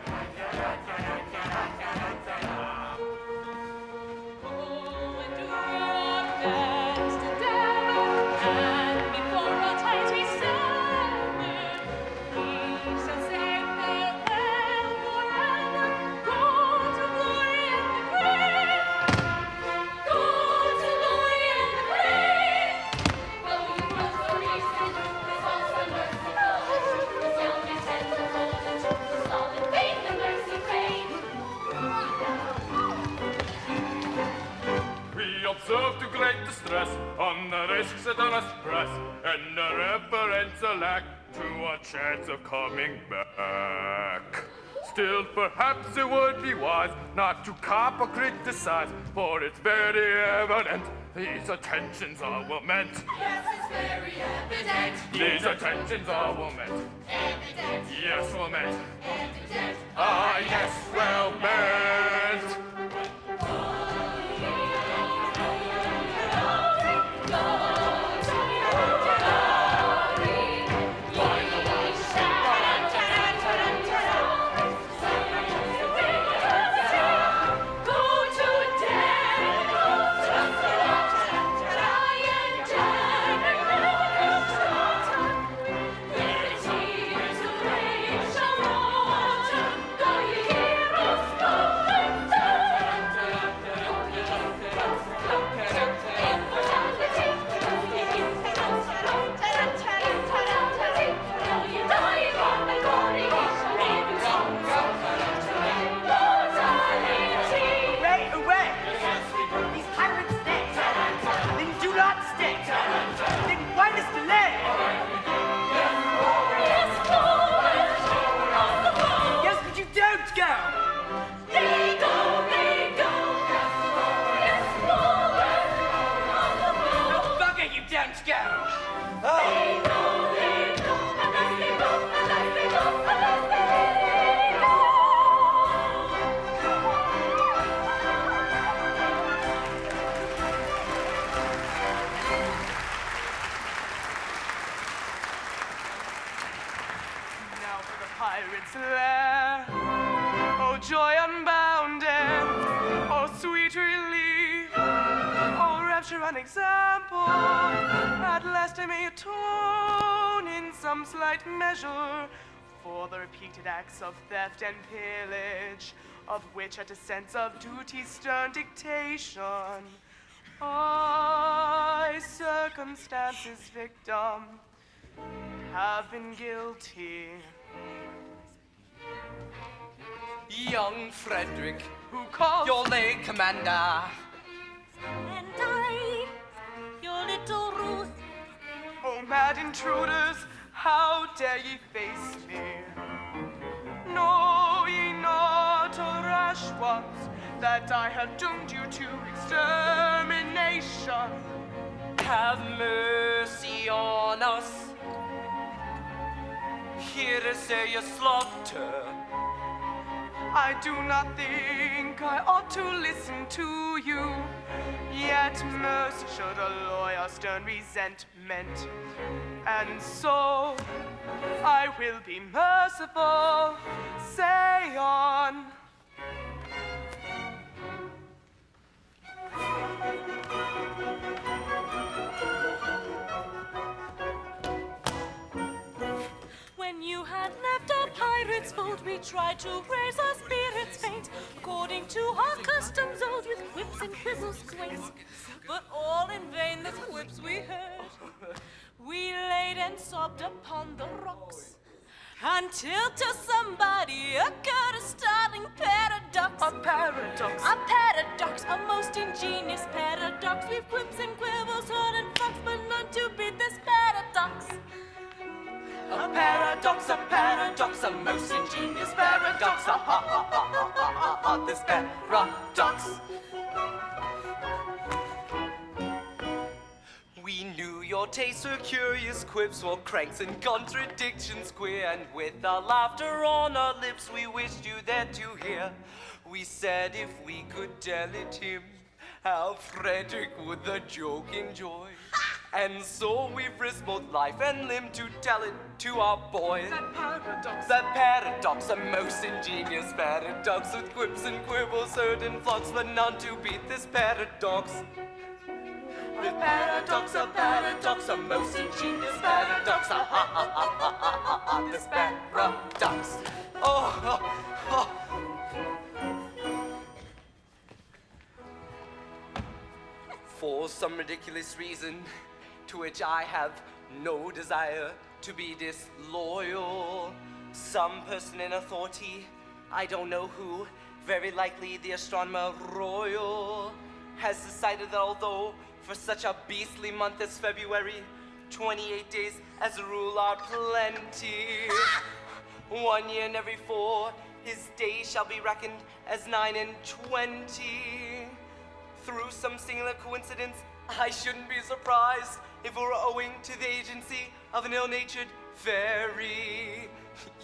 risks it on us press, and a referential lack to a chance of coming back. Still, perhaps it would be wise not to cop or criticize, for it's very evident these attentions are well meant. Yes, it's very evident. These attentions are well meant. Evident. Yes, well meant. Evident. Ah, yes, well meant. Pirate's lair. Oh, joy unbounded, oh, sweet relief, oh, rapture unexampled. At last I may atone in some slight measure for the repeated acts of theft and pillage, of which at a sense of duty's stern dictation, I, circumstance's victim, have been guilty. Young Frederick, Who calls your late commander. And I, your little Ruth. Oh, mad intruders, how dare ye face me? Know ye not, O rash ones, that I have doomed you to extermination? Have mercy on us. Here is your slaughter. I do not think I ought to listen to you. Yet mercy should alloy our stern resentment. And so I will be merciful. Say on. When you had left our pirates' fold, we tried to raise our spirits faint, according to our customs old, with quips and quibbles quaint. But all in vain the quips we heard. We laid and sobbed upon the rocks, until to somebody occurred a startling paradox. A paradox. A paradox, a most ingenious paradox. We've quips and quibbles, heard and fox, but none to beat this paradox. A paradox, a most ingenious paradox. Ha ha ha ha ha ha ha, this paradox. We knew your tastes were curious, quips were cranks and contradictions queer, and with our laughter on our lips, we wished you there to hear. We said if we could tell it him, how Frederick would the joke enjoy. And so we've risked both life and limb to tell it to our boy. That paradox, a most ingenious paradox, with quips and quibbles heard in flocks, but none to beat this paradox. The paradox, a most ingenious paradox, ha ha ha ha ha ha ha, this paradox. Oh, oh, oh. For some ridiculous reason, to which I have no desire to be disloyal, some person in authority, I don't know who, very likely the astronomer royal, has decided that although for such a beastly month as February, 28 days as a rule are plenty. 1 year in every 4, his days shall be reckoned as 9 and 20. Through some singular coincidence, I shouldn't be surprised if it were owing to the agency of an ill-natured fairy.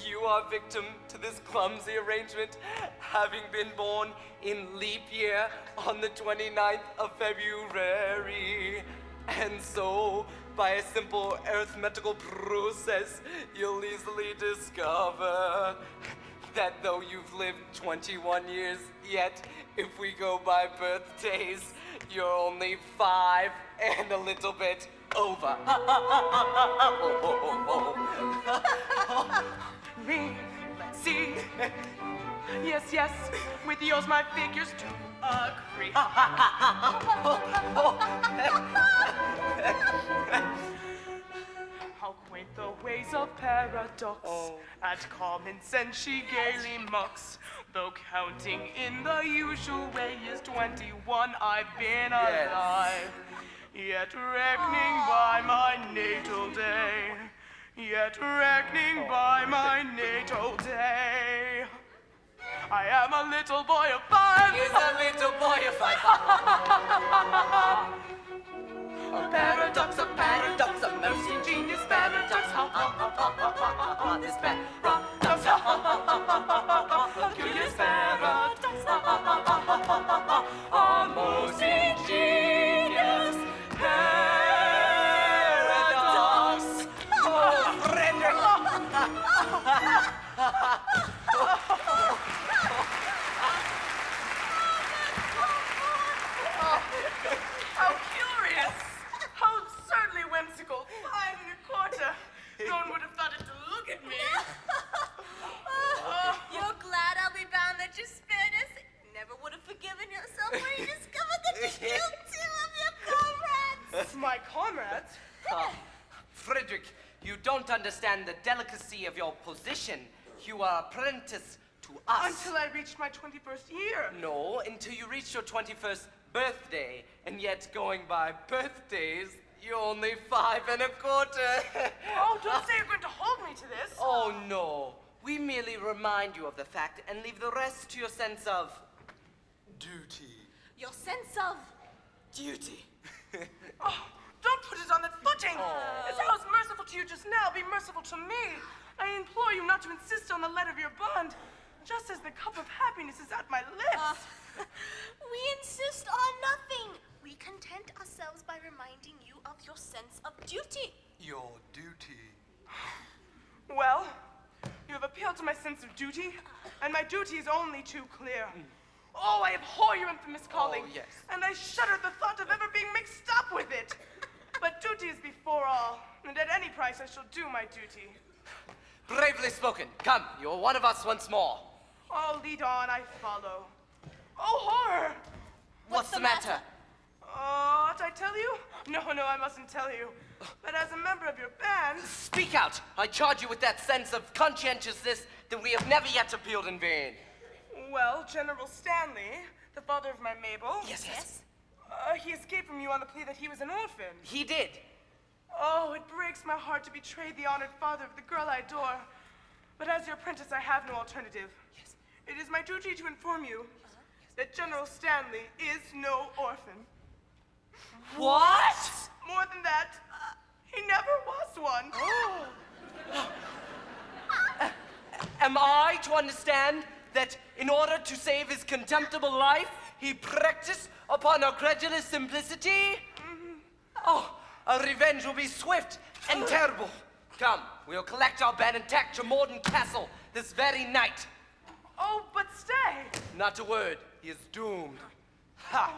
You are victim to this clumsy arrangement, having been born in leap year on the 29th of February. And so, by a simple arithmetical process, you'll easily discover that though you've lived 21 years, yet if we go by birthdays, you're only 5 and a little bit over. Me, let's see. Yes, yes, with yours my figures do agree. How quaint the ways of paradox. At common sense she gaily mocks. Though counting in the usual way is 21, I've been alive. Yet reckoning by my natal day. Yet reckoning by my natal day. I am a little boy of 5. He's a little boy of 5. A paradox, a paradox, a most ingenious paradox. Ha ha ha ha ha ha ha. This paradox. Ha ha ha ha ha ha. A curious paradox. Ha ha ha ha ha ha ha. A most ingenious paradox. Oh, Frederick! How curious! How absurdly whimsical! 5 1/4. No one would have thought it to look at me. You're glad I'll be bound that you spared us? Never would have forgiven yourself when you discovered that you killed 2 of your comrades. My comrades? Frederick, you don't understand the delicacy of your position. You are apprentice to us. Until I reached my 21st year. No, until you reached your 21st birthday. And yet, going by birthdays, you're only 5 1/4. Oh, don't say you're going to hold me to this. Oh, no. We merely remind you of the fact and leave the rest to your sense of duty. Your sense of duty. Oh, don't put it on that footing. As I was merciful to you just now, be merciful to me. I implore you not to insist on the letter of your bond, just as the cup of happiness is at my lips. We insist on nothing. We content ourselves by reminding you of your sense of duty. Your duty. Well, you have appealed to my sense of duty, and my duty is only too clear. Oh, I abhor your infamous calling. Oh, yes. And I shudder at the thought of ever being mixed up with it. But duty is before all, and at any price I shall do my duty. Bravely spoken. Come, you're one of us once more. Oh, lead on, I follow. Oh, horror! What's the matter? Ought I tell you? No, I mustn't tell you. But as a member of your band... Speak out. I charge you with that sense of conscientiousness that we have never yet appealed in vain. Well, General Stanley, the father of my Mabel... Yes. He escaped from you on the plea that he was an orphan. He did. Oh, it breaks my heart to betray the honored father of the girl I adore. But as your apprentice, I have no alternative. Yes. It is my duty to inform you that General Stanley is no orphan. What? More than that, he never was one. Am I to understand that in order to save his contemptible life, he practiced upon our credulous simplicity? Oh, our revenge will be swift and terrible. Come, we'll collect our band and tack to Morden Castle this very night. Oh, but stay. Not a word. He is doomed. Ha!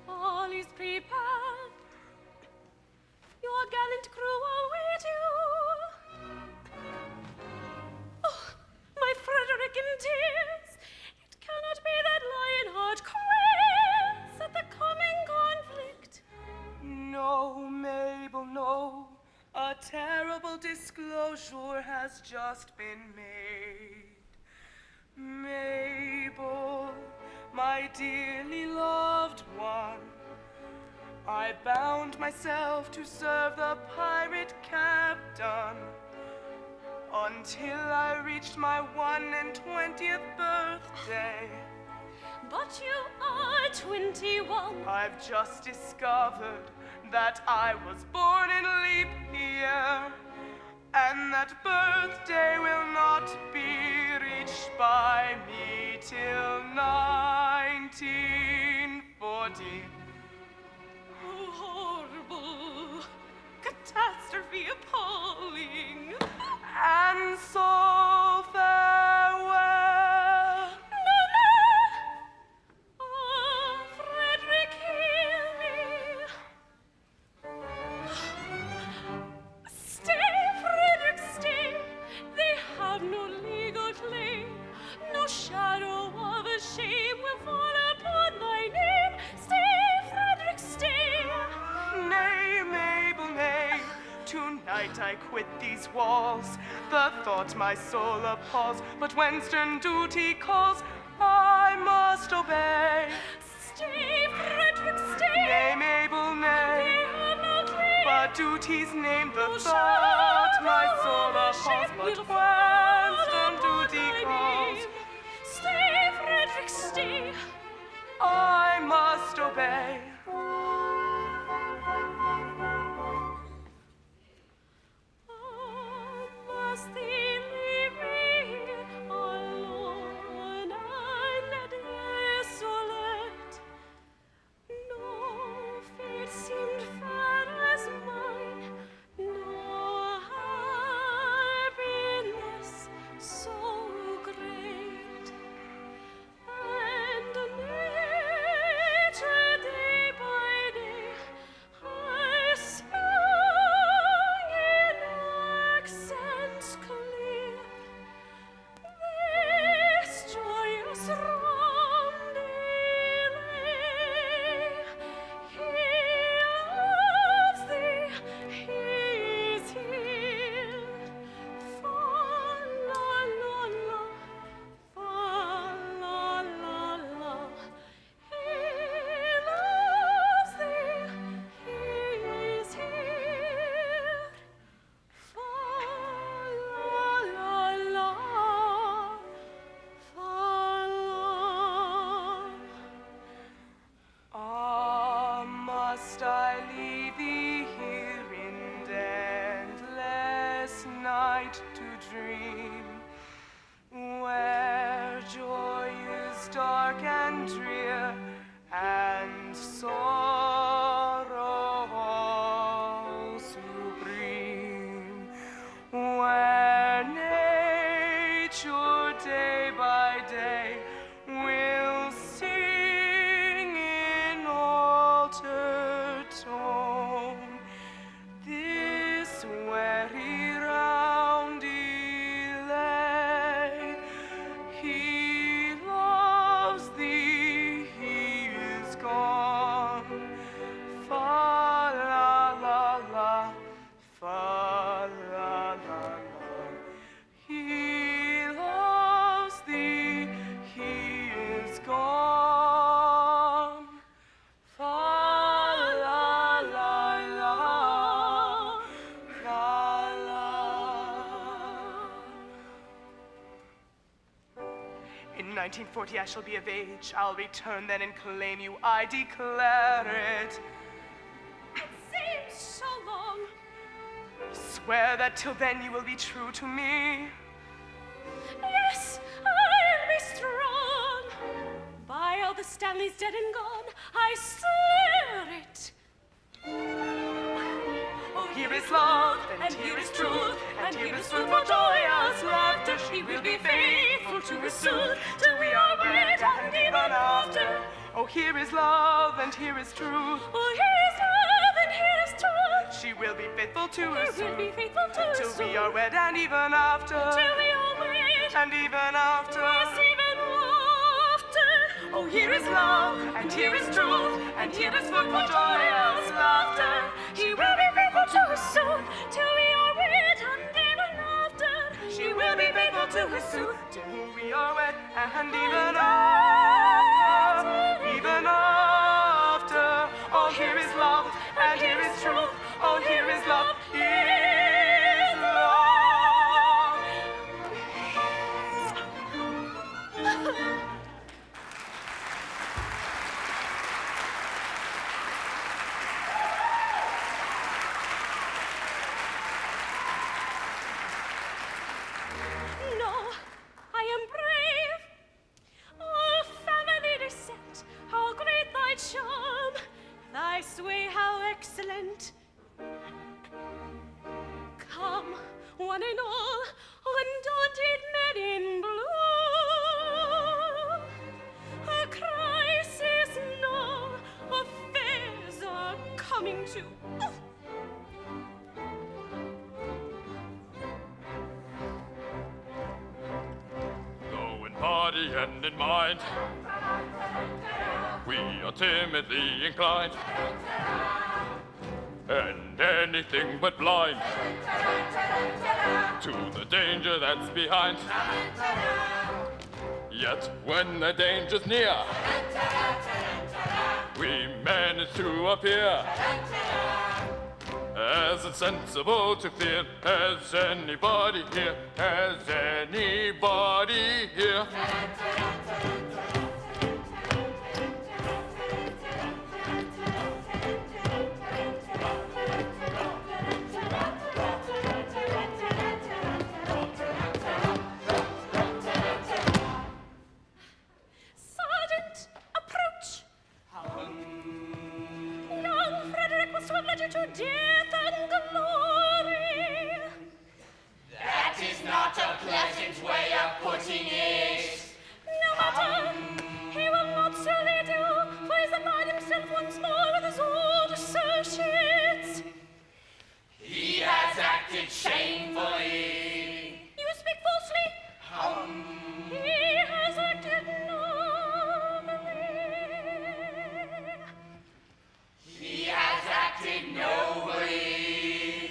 All is prepared. Your gallant crew await you. Oh, my Frederick in tears. It cannot be that Lionheart quails at the coming conflict. No, Mabel, no. A terrible disclosure has just been made. Mabel, my my dearly loved one. I bound myself to serve the pirate captain until I reached my 21st birthday. But you are 21. I've just discovered that I was born in leap year, and that birthday will not be reached by me till 1940. Oh, horrible. Catastrophe appalling. And so farewell. Oh, Frederick, hear me. Stay, Frederick, stay. They have no legal claim. No shadow of a shame will fall upon thy name. Stay, Frederick, stay. Nay, Mabel, nay. Tonight I quit these walls. The thought my soul appalls. But when stern duty calls, I must obey. Stay, Frederick, stay. Nay, Mabel, They nay. have no claim. But duty's name the No thought my shadow soul of a appalls. shame But will when fall stern upon duty thy calls, name. Stay, Frederick, stay. I must obey. Oh, must thee leave me alone and desolate? No fate seemed fair as mine, no happiness so great. And nature day by day I sung in accents clear this joyous roundelay. He loves thee, he is here. Fa la la la, fa la la la. He loves thee, he is here. Fa la la la, fa la. Ah, must I leave thee here in endless night to dream, where joy is dark and drear, and sorrow all supreme, where nature day by day will sing in altered tone this weary roundelay. He loves thee, he is gone. Fa la la la, fa la la la. He loves thee, he is gone. Fa la la la, la la. In 1940 I shall be of age. I'll return then and claim you. I declare it. It seems so long. Swear that till then you will be true to me. Yes, I'll be strong. By all the Stanleys dead and gone, I swear it. Oh, here is love, and here is truth, and here is food for joyous laughter. She will be faithful to her soothe, till we are wed and even after. Oh, here is love, and here is truth. Oh, here is love and here is truth. She will be faithful to her He will soothe, be faithful to us till we soon. are wed and even after. Till we are wed, And even after. yes, even after. Oh, here is love, and here is truth, and here is food for joyous laughter. He will be faithful to us soon, till we are wed and even after. She will be faithful to her suit, till we are wed and even after. Oh, here is love, and here is truth. Oh, here is love, here is love. No, I am brave. Oh, family descent, how great thy charm, thy sway how excellent. Come, one and all, undaunted men in blue. A crisis now, affairs are coming to. Though in body and in mind, we are timidly inclined, and anything but blind to the danger that's behind. Yet when the danger's near, we manage to appear as insensible to fear as anybody here, as anybody here. Sergeant, approach. Young Frederick was to have led you to death and glory. That is not a pleasant way of putting it. No matter, he will not so lead you, for he's allied himself once more with his old associates. He has acted shamefully. You speak falsely. He has acted nobly. He has acted nobly.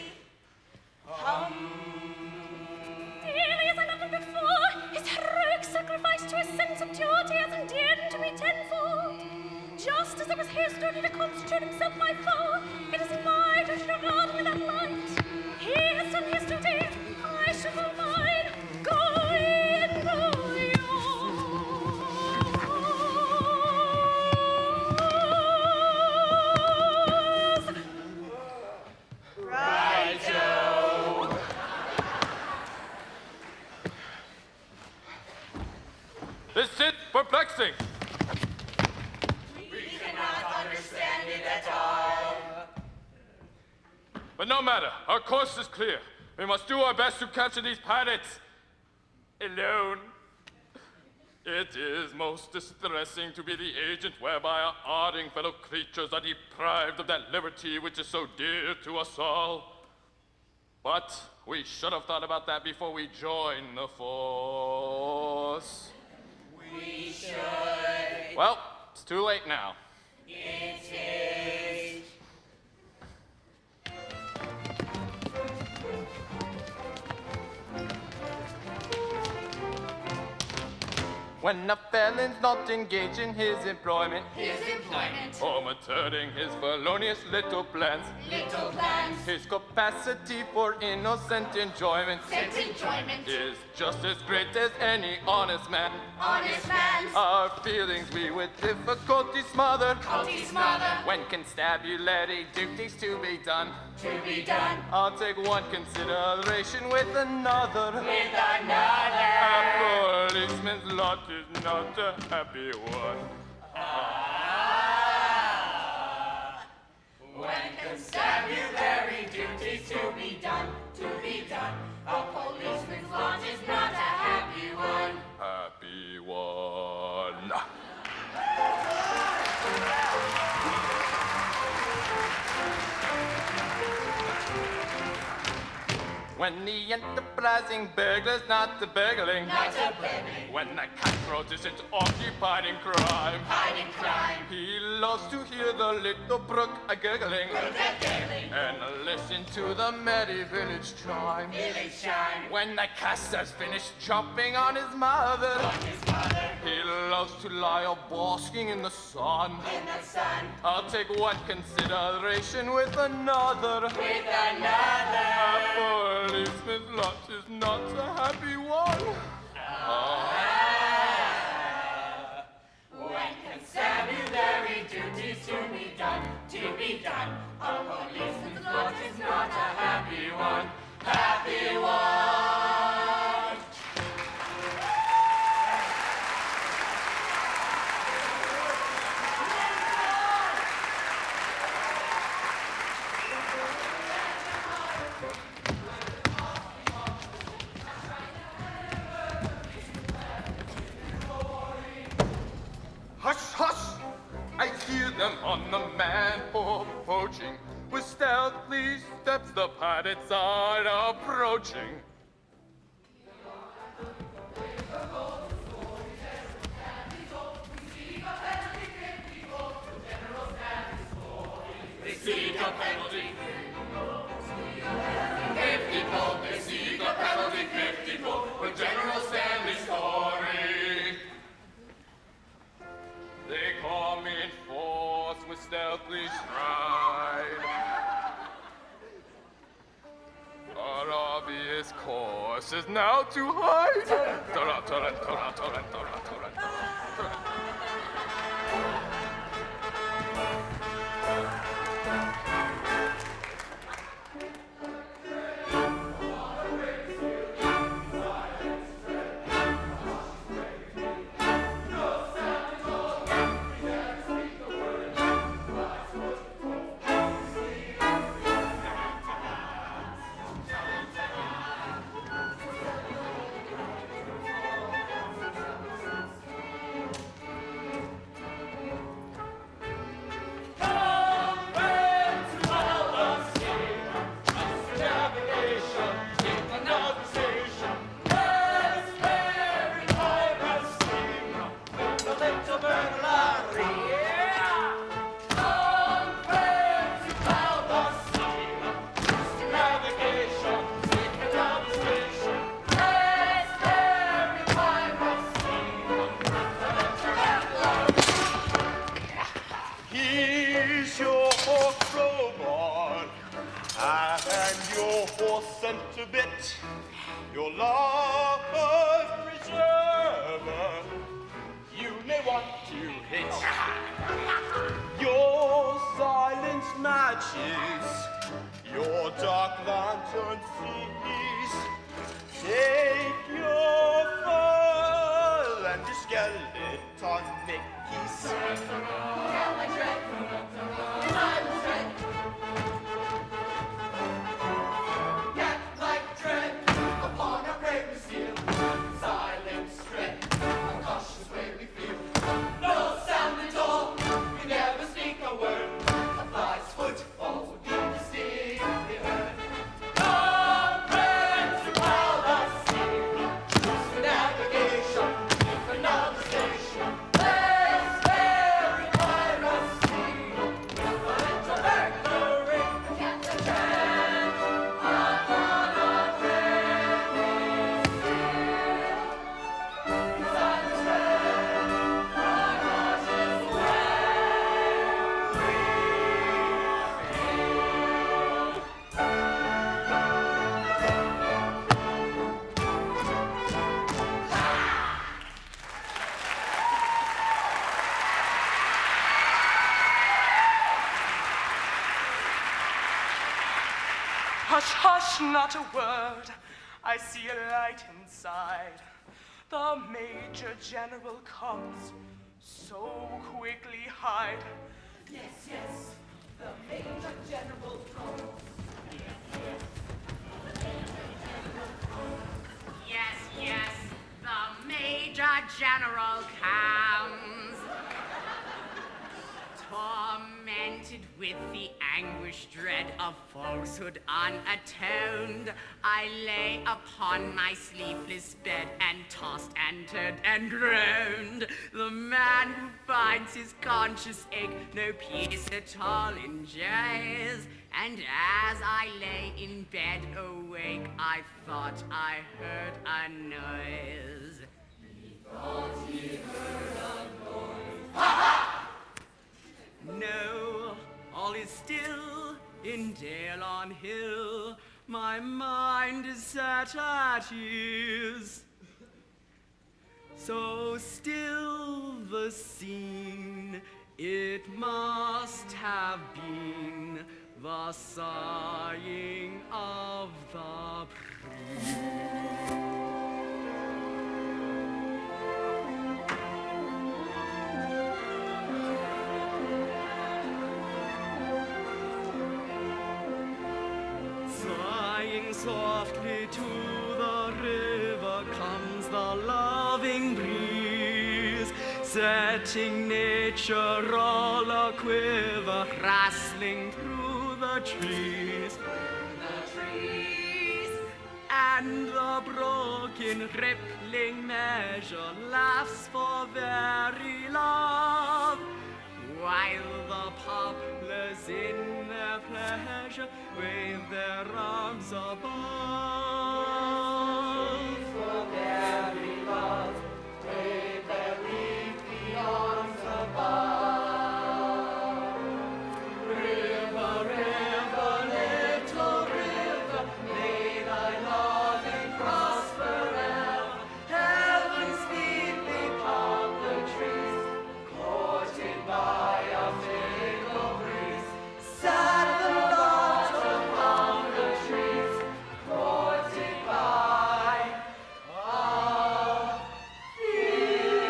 Dearly as I loved him before, his heroic sacrifice to his sense of duty has endeared him to me tenfold. Just as it was his duty to constitute himself my foe, it is my duty to regard him in that light. He has done his duty, I shall do mine. Go in, go yours. Righto. This is perplexing. We cannot understand it at all. But no matter, our course is clear. We must do our best to capture these pirates. Alone. It is most distressing to be the agent whereby our arding fellow creatures are deprived of that liberty which is so dear to us all. But we should have thought about that before we joined the force. We should. Well, it's too late now. It is. When a felon's not engaged in his employment, or maturing his felonious little plans, his capacity for innocent enjoyment is just as great as any honest man. Our feelings we with difficulty smother when constabulary duties to be done. I'll take one consideration with another. A policeman's lot is not a happy one. When constabulary duties to be done, a policeman's lot is not a happy one. Happy one. When the enterprising burglar's not the burgling, when the cutthroat isn't occupied in crime, he loves to hear the little brook a gurgling, and listen to the merry village chime. When the caster's finished chopping on his mother, He loves to lie a basking in the sun. In the sun, I'll take one consideration with another. with another. A policeman's lot is not a happy one. When constabulary duties to be done, a policeman's lot is not a happy one, happy one. Hush, hush! I hear them on the man for poaching. With stealthy steps, the pirates are approaching. They seek a penalty. 50 gold, they seek a penalty, 50 gold, for General Stanley's story. They come in force with stealthy stride. Our obvious course is now to hide. Tora, tora, tora, tora, tora, tora, tora. Here's your horse crowbar, and your horse center bit, your lover's preserver. You may want to hit your silent matches, your dark lantern seas. Take your fur and your skeleton Mickey's. Yet like dread upon our grave we steal, silence tread, a cautious way we feel. No sound at all, we never speak a word. A fly's footfall would be distinctly heard. Come, friends, who plow the sea, use for navigation, keep another station. Let's ferry piracy, little burglary, can't the trend upon a grave we steal. Silence tread, our cautious way we feel. Hush, hush, not a word. I see a light inside. The Major General comes. So quickly hide. Yes, yes, the Major General comes. Yes, yes, the Major General comes. Tormented with the anguish dread of falsehood unatoned, I lay upon my sleepless bed and tossed and turned and groaned. The man who finds his conscience ache no peace at all enjoys. And as I lay in bed awake, I thought I heard a noise. Thought he heard No, all is still in dale on hill. My mind is set at ease. So still the scene, it must have been the sighing of the priest. Sighing softly to the river comes the loving breeze, setting nature all a quiver, rustling through the trees. And the broken, rippling measure laughs for very love, while the poplars in their pleasure wave their arms above. For very love, wave their leafy arms above. River, river, little river, may thy loving prosper ever. Heaven's deeply poplar trees, courted by a fatal breeze, sat the thought upon the trees, courted by a fatal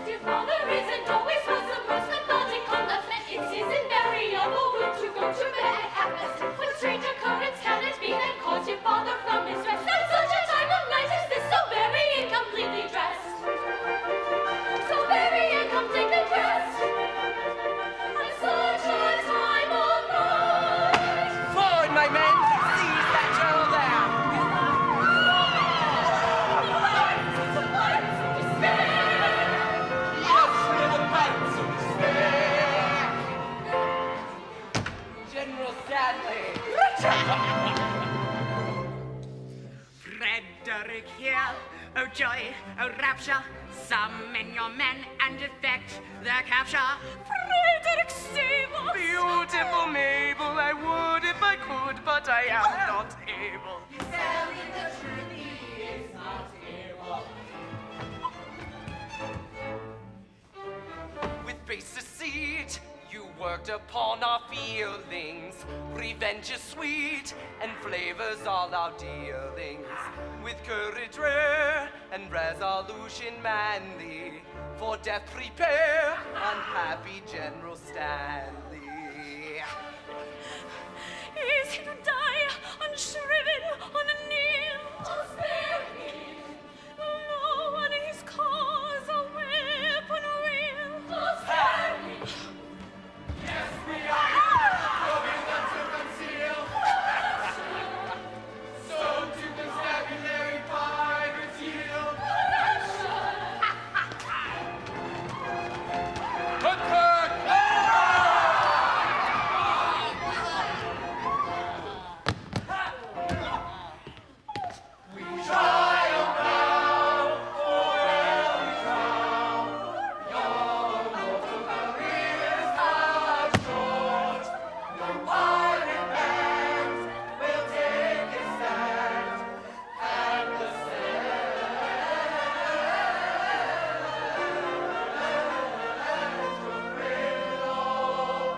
Your father isn't always was the most methodical of men. It isn't very noble to go to bed at half past. When strange occurrence can it be that calls your father from his rest? At such a time of night as this, so very incompletely dressed. So very incompletely dressed. At such a time of night. Forward, my men! Seize that girl there! General Stanley! Frederick here, oh joy, oh rapture, summon your men and effect their capture. Frederick Sable! Beautiful Mabel, I would if I could, but I am not able. Telling the truth, he is not able. With base deceit, you worked upon our feelings. Revenge is sweet, and flavors all our dealings. With courage rare, and resolution manly, for death prepare, unhappy General Stanley. Is he to die unshriven on a kneel? Oh, spare him! No one in his cause a weapon real. Oh, spare him! Yes, we are. For we want to conceal. So to constabulary pirates yield. Attack! Triumph now, forever we crown. Your mortal careers are short. No pirate band will take its stand, and the sands will riddle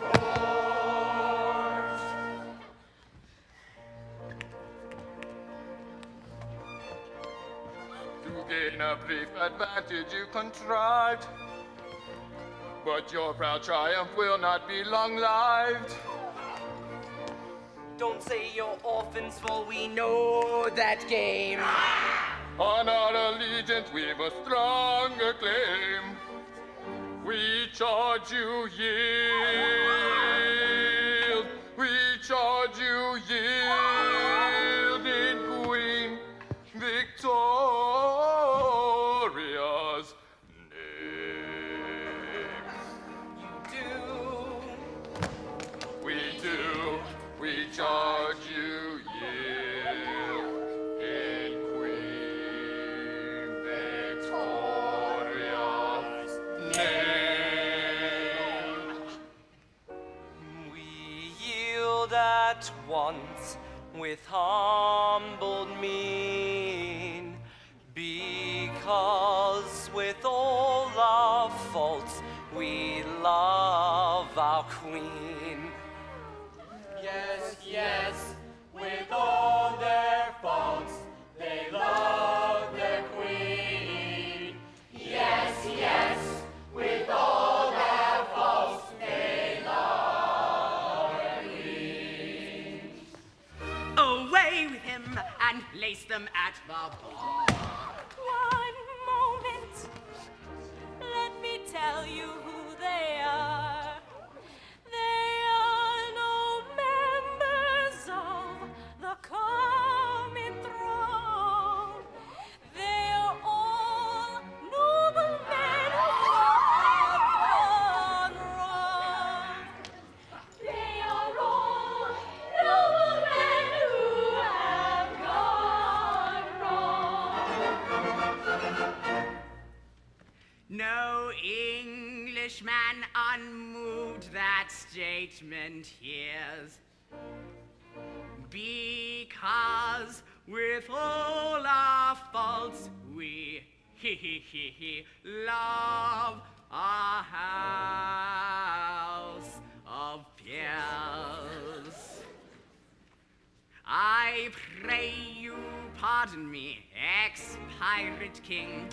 course. To gain a brief advantage you contrived, but your proud triumph will not be long-lived. Don't say you're orphans, for we know that game. On our allegiance we must stronger claim. We charge you yield. We charge you yield in Queen Victoria's name. at once with humbled mien, because with all our faults we love our queen. Yes, yes, with all their faults, they love their queen. Yes, yes, with all their faults, they love their queen. Away with him and place them at the bar. One moment. Let me tell you who they are. They are no members of the common throng. They are all noble men who have gone wrong. They are all noble men who have gone wrong. No Englishman unmoved that statement hears, because with all our faults we love our house of peers. I pray you pardon me, ex-pirate king.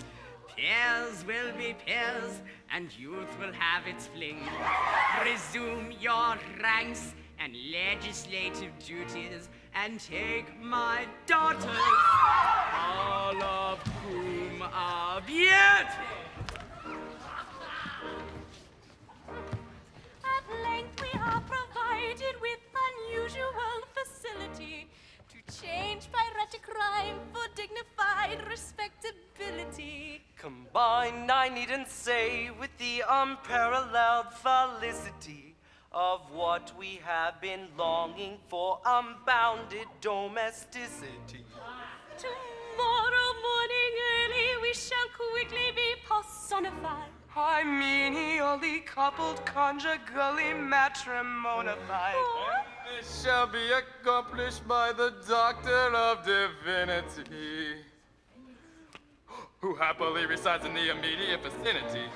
Peers will be peers, and youth will have its fling. Resume your ranks and legislative duties, and take my daughters, all of whom are beautiful. At length we are provided with unusual facility to change piratic crime for dignified respectability. Combined, I needn't say, with the unparalleled felicity of what we have been longing for, unbounded domesticity. Tomorrow morning early we shall quickly be personified. Hymeneally coupled, conjugally matrimonified. This shall be accomplished by the Doctor of Divinity, who happily resides in the immediate vicinity.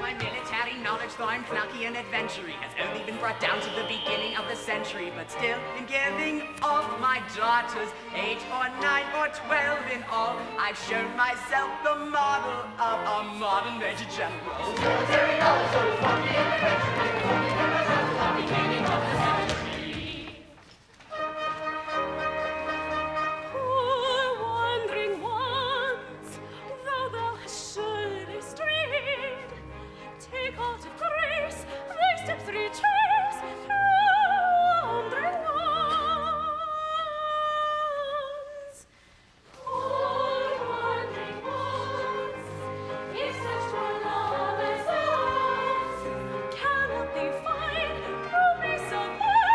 My military knowledge, though I'm plucky and adventuring, has only been brought down to the beginning of the century. But still, in giving off my daughters, 8 or 9 or 12 in all, I've shown myself the model of a modern Major General. Military knowledge, so funky and adventurous, only been brought down to the beginning of the century. Poor wandering ones, though thou hast surely strayed, take heart of grace, thy steps retrace, wandering ones. Poor wandering ones, if such true love as ours cannot they find no peace of mind.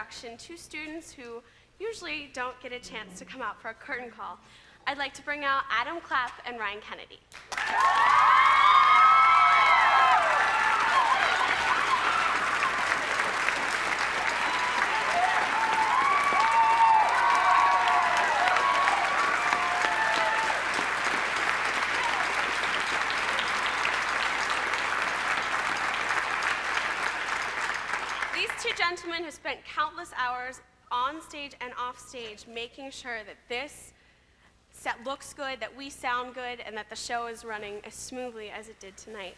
introduction to students who usually don't get a chance to come out for a curtain call. I'd like to bring out Adam Clapp and Ryan Kennedy. These two gentlemen have spent countless hours on stage and off stage making sure that this set looks good, that we sound good, and that the show is running as smoothly as it did tonight.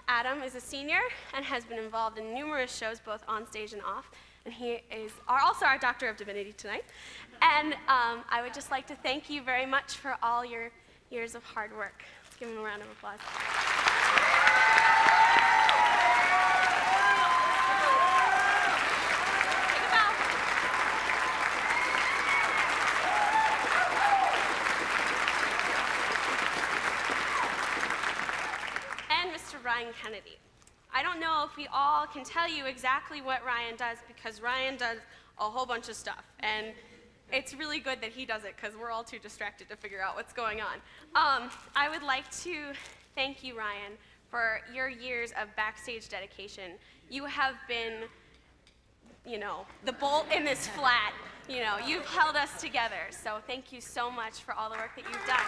Adam is a senior and has been involved in numerous shows, both on stage and off, and he is also our Doctor of Divinity tonight. And I would just like to thank you very much for all your years of hard work. Let's give him a round of applause. Ryan Kennedy. I don't know if we all can tell you exactly what Ryan does, because Ryan does a whole bunch of stuff, and it's really good that he does it because we're all too distracted to figure out what's going on. I would like to thank you, Ryan, for your years of backstage dedication. You have been, the bolt in this flat. You've held us together, so thank you so much for all the work that you've done.